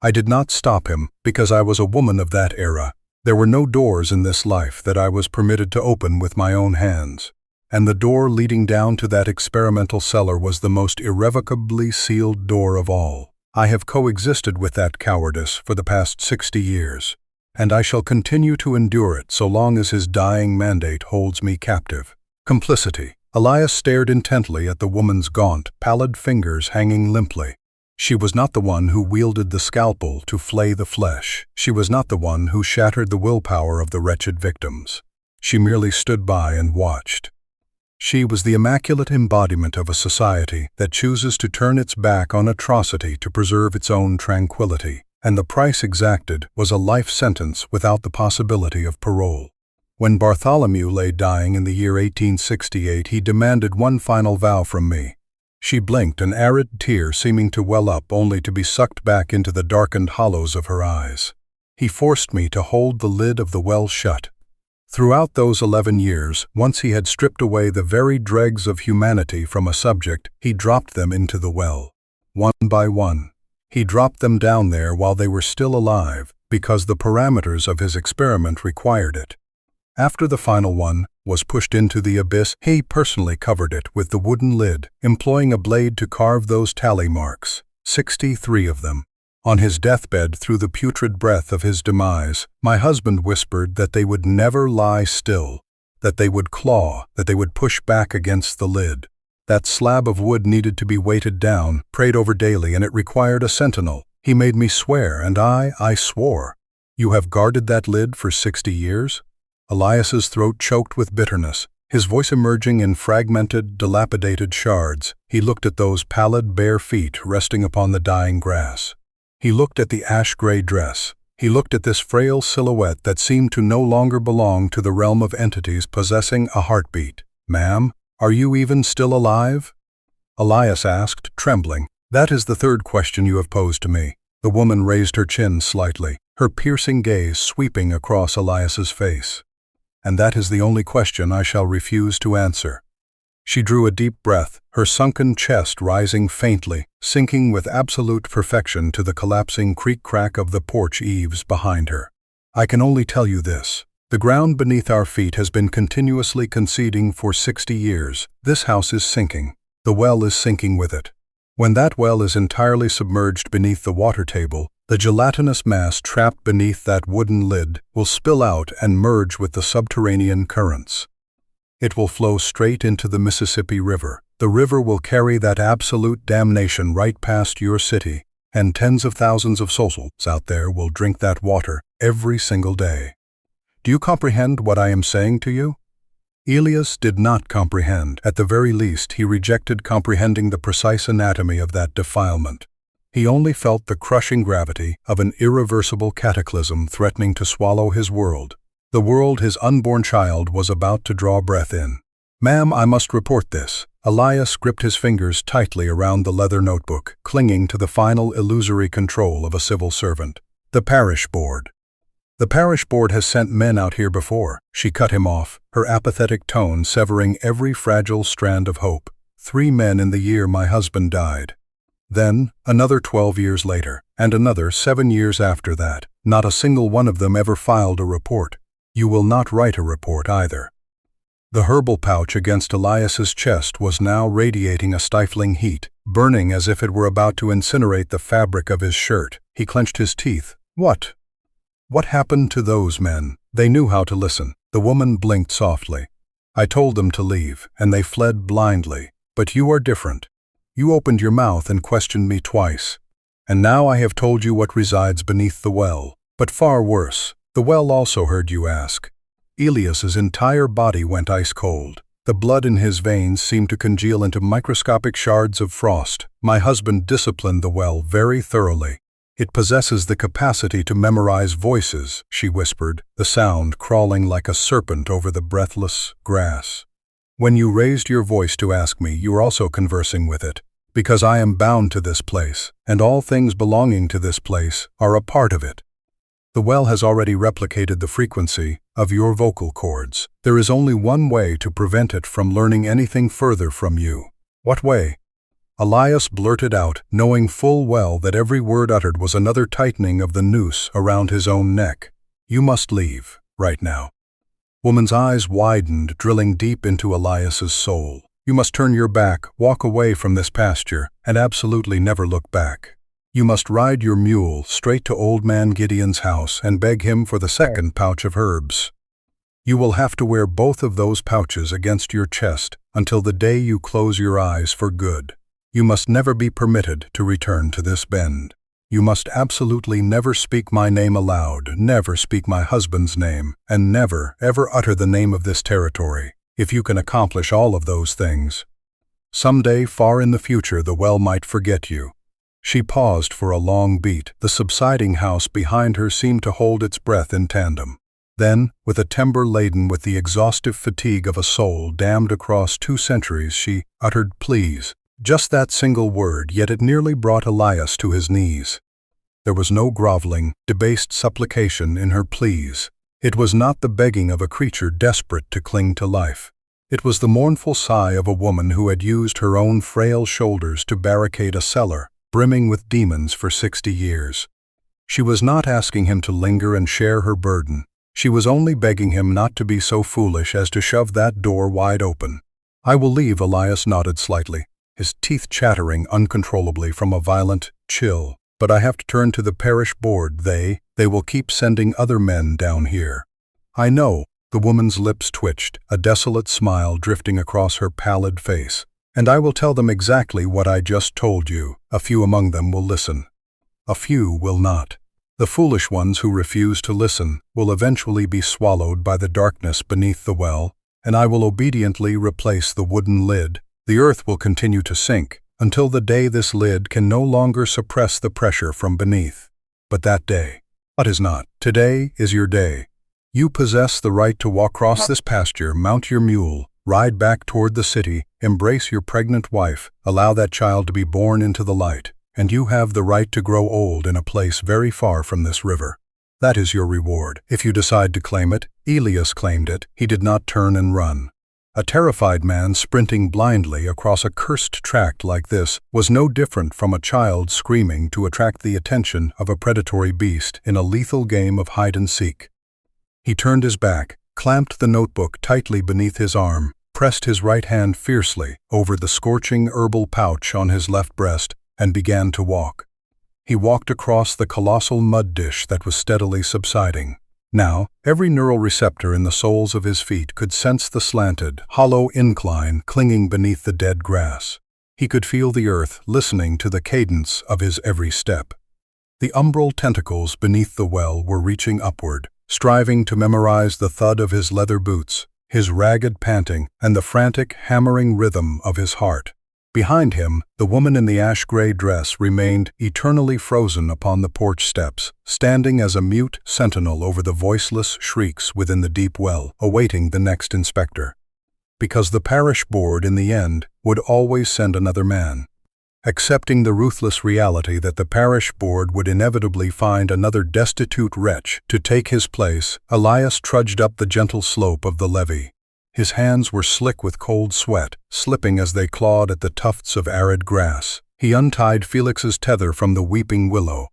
I did not stop him, because I was a woman of that era. There were no doors in this life that I was permitted to open with my own hands. And the door leading down to that experimental cellar was the most irrevocably sealed door of all. I have coexisted with that cowardice for the past 60 years. And I shall continue to endure it so long as his dying mandate holds me captive." Complicity. Elias stared intently at the woman's gaunt, pallid fingers hanging limply. She was not the one who wielded the scalpel to flay the flesh. She was not the one who shattered the willpower of the wretched victims. She merely stood by and watched. She was the immaculate embodiment of a society that chooses to turn its back on atrocity to preserve its own tranquility. And the price exacted was a life sentence without the possibility of parole. When Bartholomew lay dying in the year 1868, he demanded one final vow from me. She blinked, an arid tear seeming to well up only to be sucked back into the darkened hollows of her eyes. He forced me to hold the lid of the well shut. Throughout those 11 years, once he had stripped away the very dregs of humanity from a subject, he dropped them into the well. One by one. He dropped them down there while they were still alive, because the parameters of his experiment required it. After the final one was pushed into the abyss, he personally covered it with the wooden lid, employing a blade to carve those tally marks, 63 of them. On his deathbed, through the putrid breath of his demise, my husband whispered that they would never lie still, that they would claw, that they would push back against the lid. That slab of wood needed to be weighted down, prayed over daily, and it required a sentinel. He made me swear, and I swore. You have guarded that lid for 60 years? Elias's throat choked with bitterness, his voice emerging in fragmented, dilapidated shards. He looked at those pallid, bare feet resting upon the dying grass. He looked at the ash-gray dress. He looked at this frail silhouette that seemed to no longer belong to the realm of entities possessing a heartbeat. "Ma'am, are you even still alive?" Elias asked, trembling. "That is the third question you have posed to me." The woman raised her chin slightly, her piercing gaze sweeping across Elias's face. "And that is the only question I shall refuse to answer." She drew a deep breath, her sunken chest rising faintly, sinking with absolute perfection to the collapsing creak-crack of the porch eaves behind her. "I can only tell you this. The ground beneath our feet has been continuously conceding for 60 years. This house is sinking. The well is sinking with it. When that well is entirely submerged beneath the water table, the gelatinous mass trapped beneath that wooden lid will spill out and merge with the subterranean currents. It will flow straight into the Mississippi River. The river will carry that absolute damnation right past your city, and tens of thousands of souls out there will drink that water every single day. Do you comprehend what I am saying to you?" Elias did not comprehend. At the very least, he rejected comprehending the precise anatomy of that defilement. He only felt the crushing gravity of an irreversible cataclysm threatening to swallow his world. The world his unborn child was about to draw breath in. "Ma'am, I must report this." Elias gripped his fingers tightly around the leather notebook, clinging to the final illusory control of a civil servant. "The parish board. The parish board has sent men out here before." She cut him off, her apathetic tone severing every fragile strand of hope. 3 men in the year my husband died. Then, another 12 years later, and another 7 years after that. Not a single one of them ever filed a report. You will not write a report either. The herbal pouch against Elias's chest was now radiating a stifling heat, burning as if it were about to incinerate the fabric of his shirt. He clenched his teeth. What happened to those men? They knew how to listen. The woman blinked softly. "I told them to leave, and they fled blindly. But you are different. You opened your mouth and questioned me twice. And now I have told you what resides beneath the well. But far worse. The well also heard you ask." Elias's entire body went ice cold. The blood in his veins seemed to congeal into microscopic shards of frost. "My husband disciplined the well very thoroughly. It possesses the capacity to memorize voices," she whispered, the sound crawling like a serpent over the breathless grass. "When you raised your voice to ask me, you were also conversing with it, because I am bound to this place, and all things belonging to this place are a part of it. The well has already replicated the frequency of your vocal cords. There is only one way to prevent it from learning anything further from you." "What way?" Elias blurted out, knowing full well that every word uttered was another tightening of the noose around his own neck. "You must leave, right now." Woman's eyes widened, drilling deep into Elias's soul. "You must turn your back, walk away from this pasture, and absolutely never look back. You must ride your mule straight to Old Man Gideon's house and beg him for the second pouch of herbs. You will have to wear both of those pouches against your chest until the day you close your eyes for good. You must never be permitted to return to this bend. You must absolutely never speak my name aloud, never speak my husband's name, and never, ever utter the name of this territory. If you can accomplish all of those things, someday far in the future the well might forget you." She paused for a long beat. The subsiding house behind her seemed to hold its breath in tandem. Then, with a timbre laden with the exhaustive fatigue of a soul damned across 2 centuries, she uttered, "Please." Just that single word, yet it nearly brought Elias to his knees. There was no groveling, debased supplication in her pleas. It was not the begging of a creature desperate to cling to life. It was the mournful sigh of a woman who had used her own frail shoulders to barricade a cellar, brimming with demons for 60 years. She was not asking him to linger and share her burden. She was only begging him not to be so foolish as to shove that door wide open. "I will leave," Elias nodded slightly, his teeth chattering uncontrollably from a violent chill. "But I have to turn to the parish board. They will keep sending other men down here." "I know." The woman's lips twitched, a desolate smile drifting across her pallid face. "And I will tell them exactly what I just told you. A few among them will listen. A few will not. The foolish ones who refuse to listen will eventually be swallowed by the darkness beneath the well, and I will obediently replace the wooden lid. The earth will continue to sink until the day this lid can no longer suppress the pressure from beneath. But that day, what is not? Today is your day. You possess the right to walk across this pasture, mount your mule, ride back toward the city, embrace your pregnant wife, allow that child to be born into the light, and you have the right to grow old in a place very far from this river. That is your reward. If you decide to claim it, Elias claimed it. He did not turn and run. A terrified man sprinting blindly across a cursed tract like this was no different from a child screaming to attract the attention of a predatory beast in a lethal game of hide-and-seek. He turned his back, clamped the notebook tightly beneath his arm, pressed his right hand fiercely over the scorching herbal pouch on his left breast, and began to walk. He walked across the colossal mud dish that was steadily subsiding. Now, every neural receptor in the soles of his feet could sense the slanted, hollow incline clinging beneath the dead grass. He could feel the earth listening to the cadence of his every step. The umbral tentacles beneath the well were reaching upward, striving to memorize the thud of his leather boots, his ragged panting, and the frantic, hammering rhythm of his heart. Behind him, the woman in the ash-gray dress remained eternally frozen upon the porch steps, standing as a mute sentinel over the voiceless shrieks within the deep well, awaiting the next inspector. Because the parish board, in the end, would always send another man. Accepting the ruthless reality that the parish board would inevitably find another destitute wretch to take his place, Elias trudged up the gentle slope of the levee. His hands were slick with cold sweat, slipping as they clawed at the tufts of arid grass. He untied Felix's tether from the weeping willow.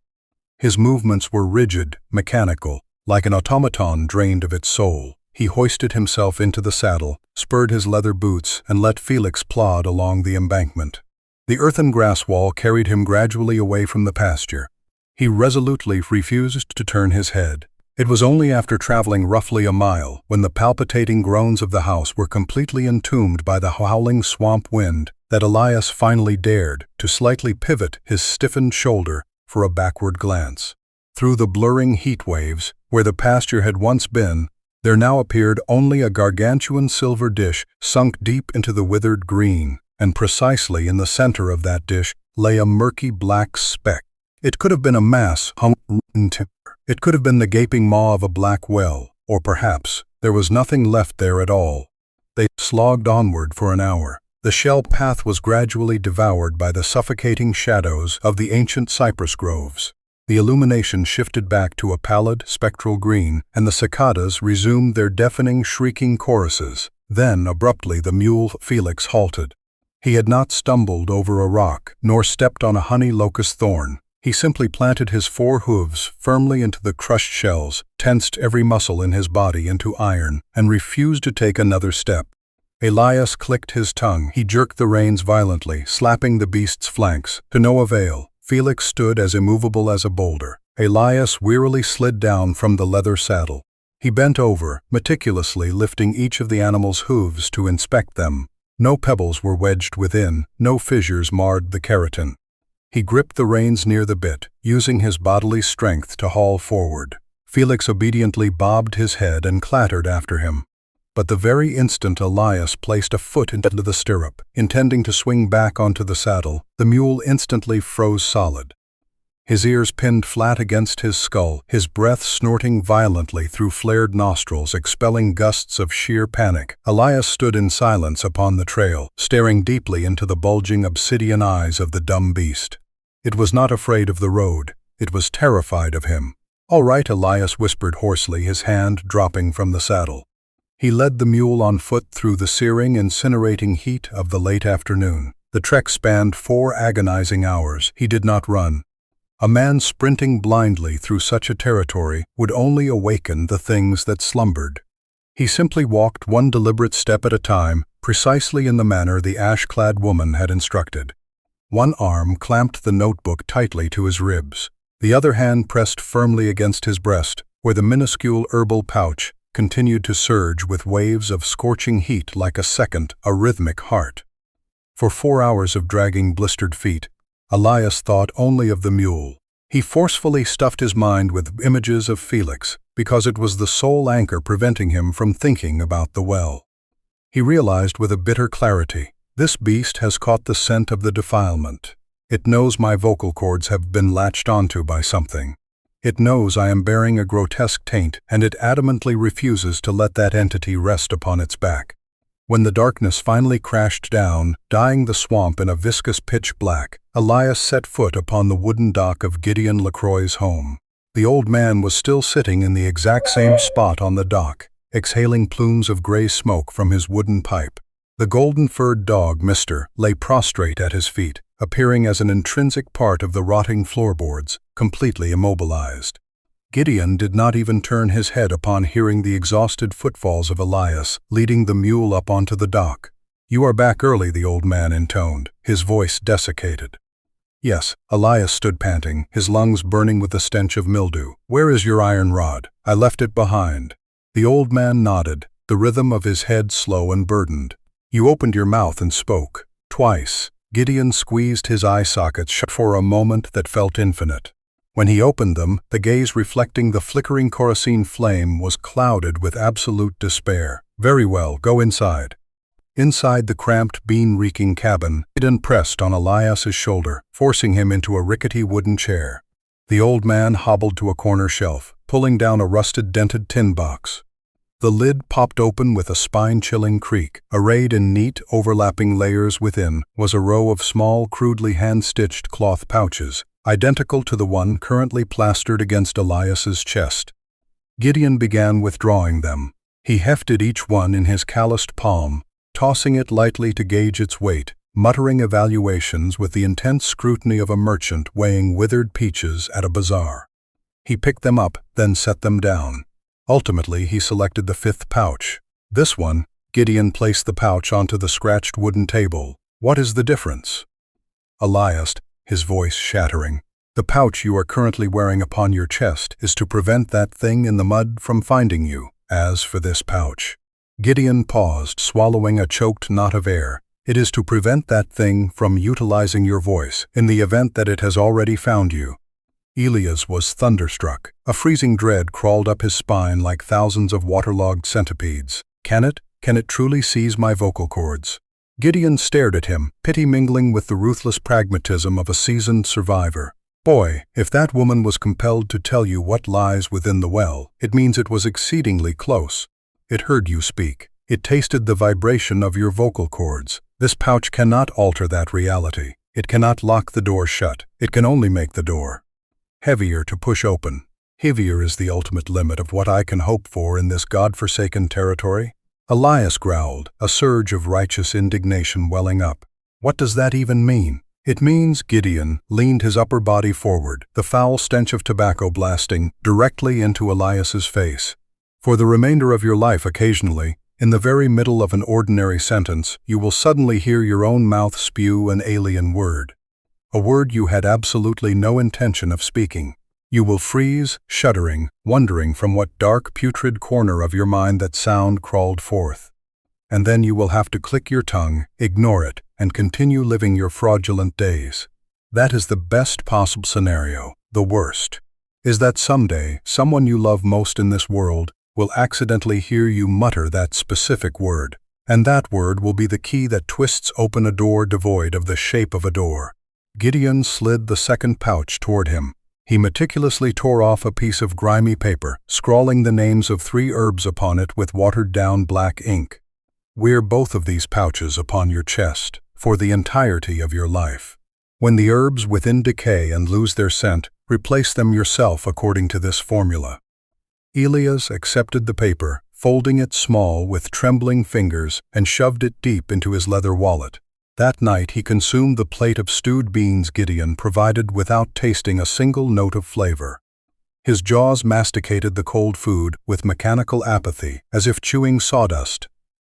His movements were rigid, mechanical, like an automaton drained of its soul. He hoisted himself into the saddle, spurred his leather boots, and let Felix plod along the embankment. The earthen grass wall carried him gradually away from the pasture. He resolutely refused to turn his head. It was only after traveling roughly a mile, when the palpitating groans of the house were completely entombed by the howling swamp wind, that Elias finally dared to slightly pivot his stiffened shoulder for a backward glance. Through the blurring heat waves, where the pasture had once been, there now appeared only a gargantuan silver dish sunk deep into the withered green, and precisely in the center of that dish lay a murky black speck. It could have been a mass hung in timber. It could have been the gaping maw of a black well, or perhaps there was nothing left there at all. They slogged onward for an hour. The shell path was gradually devoured by the suffocating shadows of the ancient cypress groves. The illumination shifted back to a pallid, spectral green, and the cicadas resumed their deafening, shrieking choruses. Then, abruptly, the mule Felix halted. He had not stumbled over a rock, nor stepped on a honey locust thorn. He simply planted his 4 hooves firmly into the crushed shells, tensed every muscle in his body into iron, and refused to take another step. Elias clicked his tongue. He jerked the reins violently, slapping the beast's flanks. To no avail. Felix stood as immovable as a boulder. Elias wearily slid down from the leather saddle. He bent over, meticulously lifting each of the animal's hooves to inspect them. No pebbles were wedged within, no fissures marred the keratin. He gripped the reins near the bit, using his bodily strength to haul forward. Felix obediently bobbed his head and clattered after him. But the very instant Elias placed a foot into the stirrup, intending to swing back onto the saddle, the mule instantly froze solid. His ears pinned flat against his skull, his breath snorting violently through flared nostrils, expelling gusts of sheer panic. Elias stood in silence upon the trail, staring deeply into the bulging obsidian eyes of the dumb beast. It was not afraid of the road. It was terrified of him. "All right," Elias whispered hoarsely, his hand dropping from the saddle. He led the mule on foot through the searing, incinerating heat of the late afternoon. The trek spanned 4 agonizing hours. He did not run. A man sprinting blindly through such a territory would only awaken the things that slumbered. He simply walked one deliberate step at a time, precisely in the manner the ash-clad woman had instructed. One arm clamped the notebook tightly to his ribs. The other hand pressed firmly against his breast, where the minuscule herbal pouch continued to surge with waves of scorching heat like a rhythmic heart. For 4 hours of dragging blistered feet, Elias thought only of the mule. He forcefully stuffed his mind with images of Felix, because it was the sole anchor preventing him from thinking about the well. He realized with a bitter clarity, this beast has caught the scent of the defilement. It knows my vocal cords have been latched onto by something. It knows I am bearing a grotesque taint, and it adamantly refuses to let that entity rest upon its back. When the darkness finally crashed down, dyeing the swamp in a viscous pitch black, Elias set foot upon the wooden dock of Gideon LaCroix's home. The old man was still sitting in the exact same spot on the dock, exhaling plumes of gray smoke from his wooden pipe. The golden-furred dog, Mr., lay prostrate at his feet, appearing as an intrinsic part of the rotting floorboards, completely immobilized. Gideon did not even turn his head upon hearing the exhausted footfalls of Elias leading the mule up onto the dock. "You are back early," the old man intoned, his voice desiccated. "Yes." Elias stood panting, his lungs burning with the stench of mildew. "Where is your iron rod?" "I left it behind." The old man nodded, the rhythm of his head slow and burdened. "You opened your mouth and spoke. Twice." Gideon squeezed his eye sockets shut for a moment that felt infinite. When he opened them, the gaze reflecting the flickering kerosene flame was clouded with absolute despair. "Very well, go inside." Inside the cramped, bean-reeking cabin, Gideon pressed on Elias's shoulder, forcing him into a rickety wooden chair. The old man hobbled to a corner shelf, pulling down a rusted dented tin box. The lid popped open with a spine-chilling creak. Arrayed in neat, overlapping layers within was a row of small, crudely hand-stitched cloth pouches, identical to the one currently plastered against Elias's chest. Gideon began withdrawing them. He hefted each one in his calloused palm, tossing it lightly to gauge its weight, muttering evaluations with the intense scrutiny of a merchant weighing withered peaches at a bazaar. He picked them up, then set them down. Ultimately, he selected the 5th pouch. "This one." Gideon placed the pouch onto the scratched wooden table. "What is the difference?" Elias, his voice shattering. "The pouch you are currently wearing upon your chest is to prevent that thing in the mud from finding you. As for this pouch—" Gideon paused, swallowing a choked knot of air. "It is to prevent that thing from utilizing your voice in the event that it has already found you." Elias was thunderstruck. A freezing dread crawled up his spine like thousands of waterlogged centipedes. Can it truly seize my vocal cords?" Gideon stared at him, pity mingling with the ruthless pragmatism of a seasoned survivor. "Boy, if that woman was compelled to tell you what lies within the well, it means it was exceedingly close. It heard you speak. It tasted the vibration of your vocal cords. This pouch cannot alter that reality. It cannot lock the door shut. It can only make the door heavier to push open. Heavier is the ultimate limit of what I can hope for in this God-forsaken territory." Elias growled, a surge of righteous indignation welling up. "What does that even mean?" "It means," Gideon leaned his upper body forward, the foul stench of tobacco blasting directly into Elias's face. "For the remainder of your life, occasionally, in the very middle of an ordinary sentence, you will suddenly hear your own mouth spew an alien word. A word you had absolutely no intention of speaking. You will freeze, shuddering, wondering from what dark, putrid corner of your mind that sound crawled forth. And then you will have to click your tongue, ignore it, and continue living your fraudulent days. That is the best possible scenario. The worst is that someday, someone you love most in this world will accidentally hear you mutter that specific word, and that word will be the key that twists open a door devoid of the shape of a door." Gideon slid the 2nd pouch toward him. He meticulously tore off a piece of grimy paper, scrawling the names of 3 herbs upon it with watered-down black ink. "Wear both of these pouches upon your chest for the entirety of your life. When the herbs within decay and lose their scent, Replace them yourself according to this formula. Elias accepted the paper, folding it small with trembling fingers, and shoved it deep into his leather wallet. That night he consumed the plate of stewed beans Gideon provided without tasting a single note of flavor. His jaws masticated the cold food with mechanical apathy, as if chewing sawdust.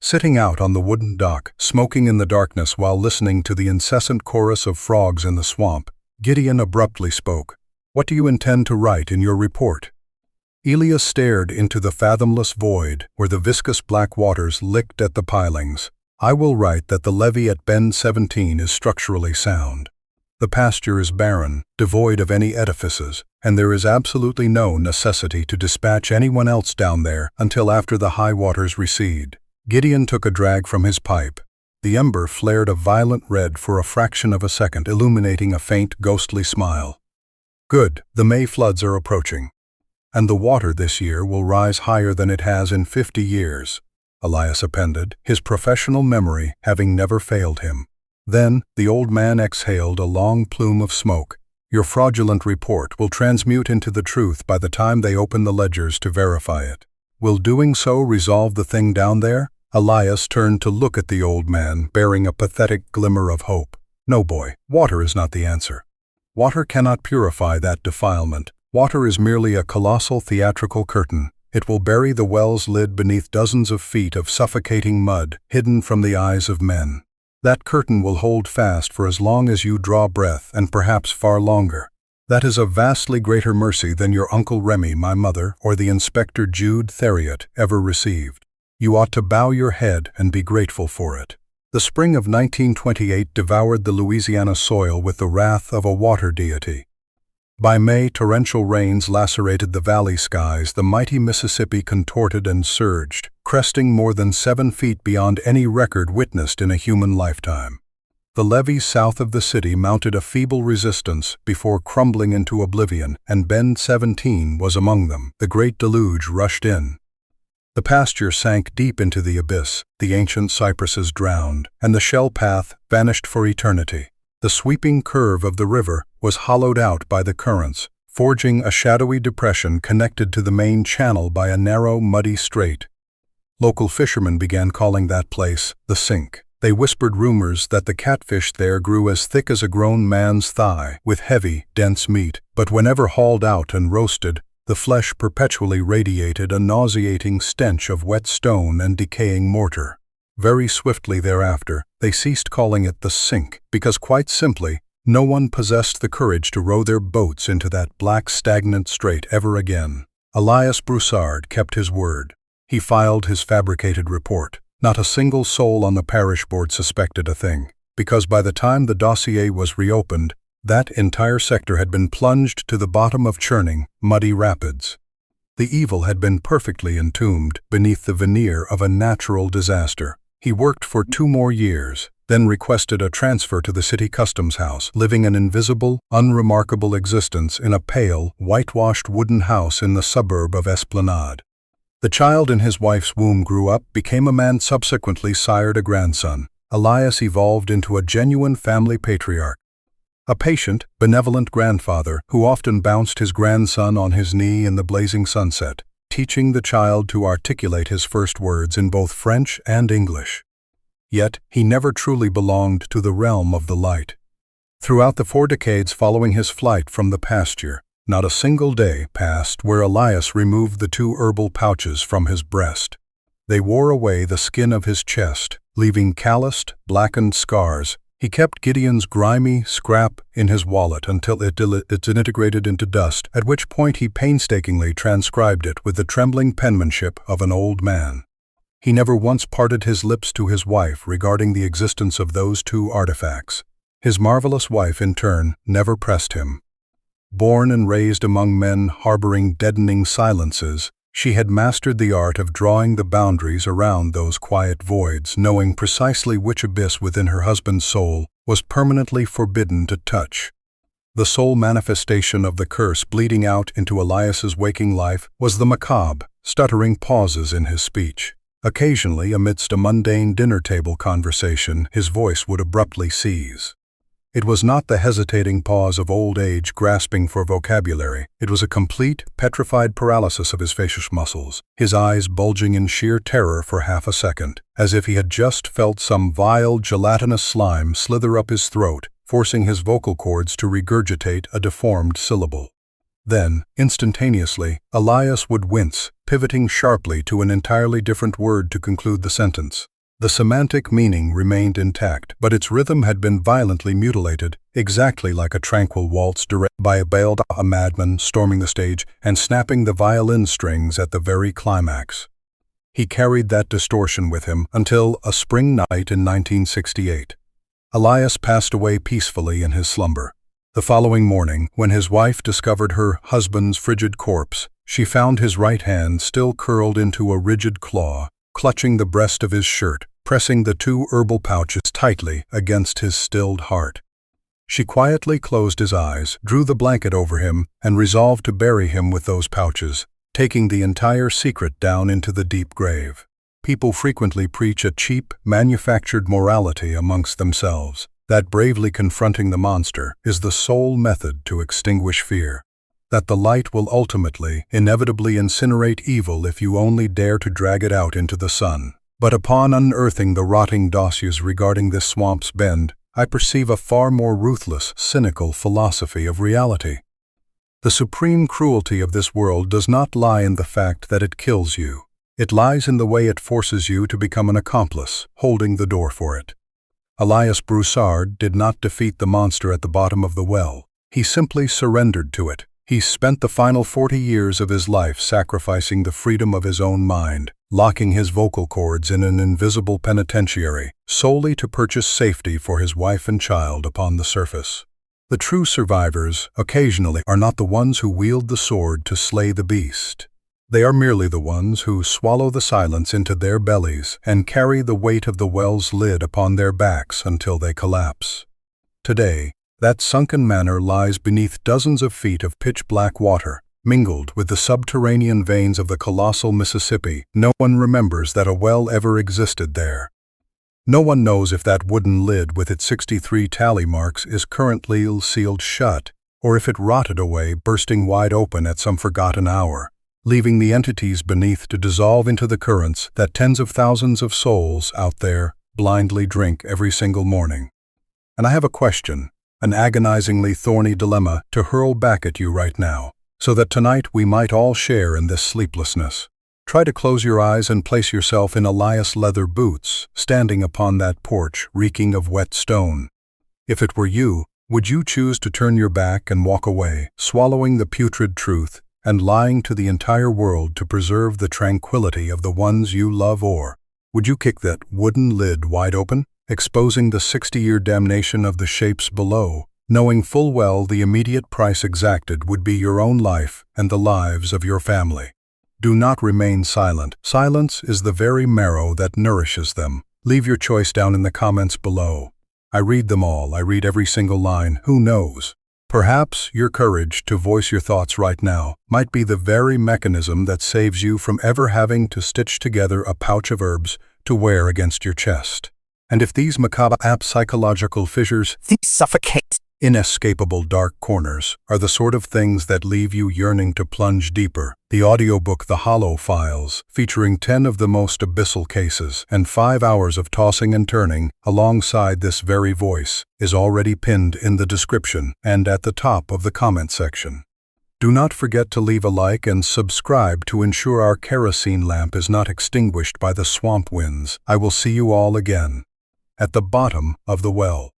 Sitting out on the wooden dock, smoking in the darkness while listening to the incessant chorus of frogs in the swamp, Gideon abruptly spoke. "What do you intend to write in your report?" Elias stared into the fathomless void where the viscous black waters licked at the pilings. "I will write that the levee at Bend 17 is structurally sound. The pasture is barren, devoid of any edifices, and there is absolutely no necessity to dispatch anyone else down there until after the high waters recede." Gideon took a drag from his pipe. The ember flared a violent red for a fraction of a second, illuminating a faint, ghostly smile. "Good, the May floods are approaching. And the water this year will rise higher than it has in 50 years, Elias appended, his professional memory having never failed him. Then the old man exhaled a long plume of smoke. "Your fraudulent report will transmute into the truth by the time they open the ledgers to verify it. Will doing so resolve the thing down there?" Elias turned to look at the old man, bearing a pathetic glimmer of hope. "No, boy, water is not the answer. Water cannot purify that defilement. Water is merely a colossal theatrical curtain. It will bury the well's lid beneath dozens of feet of suffocating mud, hidden from the eyes of men. That curtain will hold fast for as long as you draw breath, and perhaps far longer. That is a vastly greater mercy than your Uncle Remy, my mother, or the Inspector Jude Theriot ever received. You ought to bow your head and be grateful for it." The spring of 1928 devoured the Louisiana soil with the wrath of a water deity. By May, torrential rains lacerated the valley skies. The mighty Mississippi contorted and surged, cresting more than 7 feet beyond any record witnessed in a human lifetime. The levees south of the city mounted a feeble resistance before crumbling into oblivion, and Bend 17 was among them. The great deluge rushed in. The pasture sank deep into the abyss, the ancient cypresses drowned, and the shell path vanished for eternity. The sweeping curve of the river was hollowed out by the currents, forging a shadowy depression connected to the main channel by a narrow, muddy strait. Local fishermen began calling that place the Sink. They whispered rumors that the catfish there grew as thick as a grown man's thigh, with heavy, dense meat, but whenever hauled out and roasted, the flesh perpetually radiated a nauseating stench of wet stone and decaying mortar. Very swiftly thereafter, they ceased calling it the Sink, because quite simply, no one possessed the courage to row their boats into that black, stagnant strait ever again. Elias Broussard kept his word. He filed his fabricated report. Not a single soul on the parish board suspected a thing, because by the time the dossier was reopened, that entire sector had been plunged to the bottom of churning, muddy rapids. The evil had been perfectly entombed beneath the veneer of a natural disaster. He worked for 2 more years, then requested a transfer to the city customs house, living an invisible, unremarkable existence in a pale, whitewashed wooden house in the suburb of Esplanade. The child in his wife's womb grew up, became a man, subsequently sired a grandson. Elias evolved into a genuine family patriarch. A patient, benevolent grandfather who often bounced his grandson on his knee in the blazing sunset, teaching the child to articulate his first words in both French and English. Yet he never truly belonged to the realm of the light. Throughout the 4 decades following his flight from the pasture, not a single day passed where Elias removed the 2 herbal pouches from his breast. They wore away the skin of his chest, leaving calloused, blackened scars. He kept Gideon's grimy scrap in his wallet until it disintegrated into dust, at which point he painstakingly transcribed it with the trembling penmanship of an old man. He never once parted his lips to his wife regarding the existence of those 2 artifacts. His marvelous wife, in turn, never pressed him. Born and raised among men harboring deadening silences, she had mastered the art of drawing the boundaries around those quiet voids, knowing precisely which abyss within her husband's soul was permanently forbidden to touch. The sole manifestation of the curse bleeding out into Elias's waking life was the macabre, stuttering pauses in his speech. Occasionally, amidst a mundane dinner-table conversation, his voice would abruptly cease. It was not the hesitating pause of old age grasping for vocabulary. It was a complete, petrified paralysis of his facial muscles, his eyes bulging in sheer terror for half a second, as if he had just felt some vile, gelatinous slime slither up his throat, forcing his vocal cords to regurgitate a deformed syllable. Then, instantaneously, Elias would wince, pivoting sharply to an entirely different word to conclude the sentence. The semantic meaning remained intact, but its rhythm had been violently mutilated, exactly like a tranquil waltz directed by a madman storming the stage and snapping the violin strings at the very climax. He carried that distortion with him until a spring night in 1968. Elias passed away peacefully in his slumber. The following morning, when his wife discovered her husband's frigid corpse, she found his right hand still curled into a rigid claw, clutching the breast of his shirt, pressing the 2 herbal pouches tightly against his stilled heart. She quietly closed his eyes, drew the blanket over him, and resolved to bury him with those pouches, taking the entire secret down into the deep grave. People frequently preach a cheap, manufactured morality amongst themselves, that bravely confronting the monster is the sole method to extinguish fear, that the light will ultimately, inevitably incinerate evil if you only dare to drag it out into the sun. But upon unearthing the rotting dossiers regarding this swamp's bend, I perceive a far more ruthless, cynical philosophy of reality. The supreme cruelty of this world does not lie in the fact that it kills you. It lies in the way it forces you to become an accomplice, holding the door for it. Elias Broussard did not defeat the monster at the bottom of the well. He simply surrendered to it. He spent the final 40 years of his life sacrificing the freedom of his own mind, locking his vocal cords in an invisible penitentiary, solely to purchase safety for his wife and child upon the surface. The true survivors, occasionally, are not the ones who wield the sword to slay the beast. They are merely the ones who swallow the silence into their bellies and carry the weight of the well's lid upon their backs until they collapse. Today, that sunken manor lies beneath dozens of feet of pitch-black water, mingled with the subterranean veins of the colossal Mississippi. No one remembers that a well ever existed there. No one knows if that wooden lid with its 63 tally marks is currently sealed shut, or if it rotted away, bursting wide open at some forgotten hour, leaving the entities beneath to dissolve into the currents that tens of thousands of souls out there blindly drink every single morning. And I have a question, an agonizingly thorny dilemma to hurl back at you right now, so that tonight we might all share in this sleeplessness. Try to close your eyes and place yourself in Elias' leather boots, standing upon that porch reeking of wet stone. If it were you, would you choose to turn your back and walk away, swallowing the putrid truth and lying to the entire world to preserve the tranquility of the ones you love, or would you kick that wooden lid wide open, exposing the 60-year damnation of the shapes below, knowing full well the immediate price exacted would be your own life and the lives of your family? Do not remain silent. Silence is the very marrow that nourishes them. Leave your choice down in the comments below. I read them all. I read every single line. Who knows? Perhaps your courage to voice your thoughts right now might be the very mechanism that saves you from ever having to stitch together a pouch of herbs to wear against your chest. And if these macabre psychological fissures suffocate, inescapable dark corners are the sort of things that leave you yearning to plunge deeper, the audiobook The Hollow Files, featuring 10 of the most abyssal cases and 5 hours of tossing and turning alongside this very voice, is already pinned in the description and at the top of the comment section. Do not forget to leave a like and subscribe to ensure our kerosene lamp is not extinguished by the swamp winds. I will see you all again at the bottom of the well.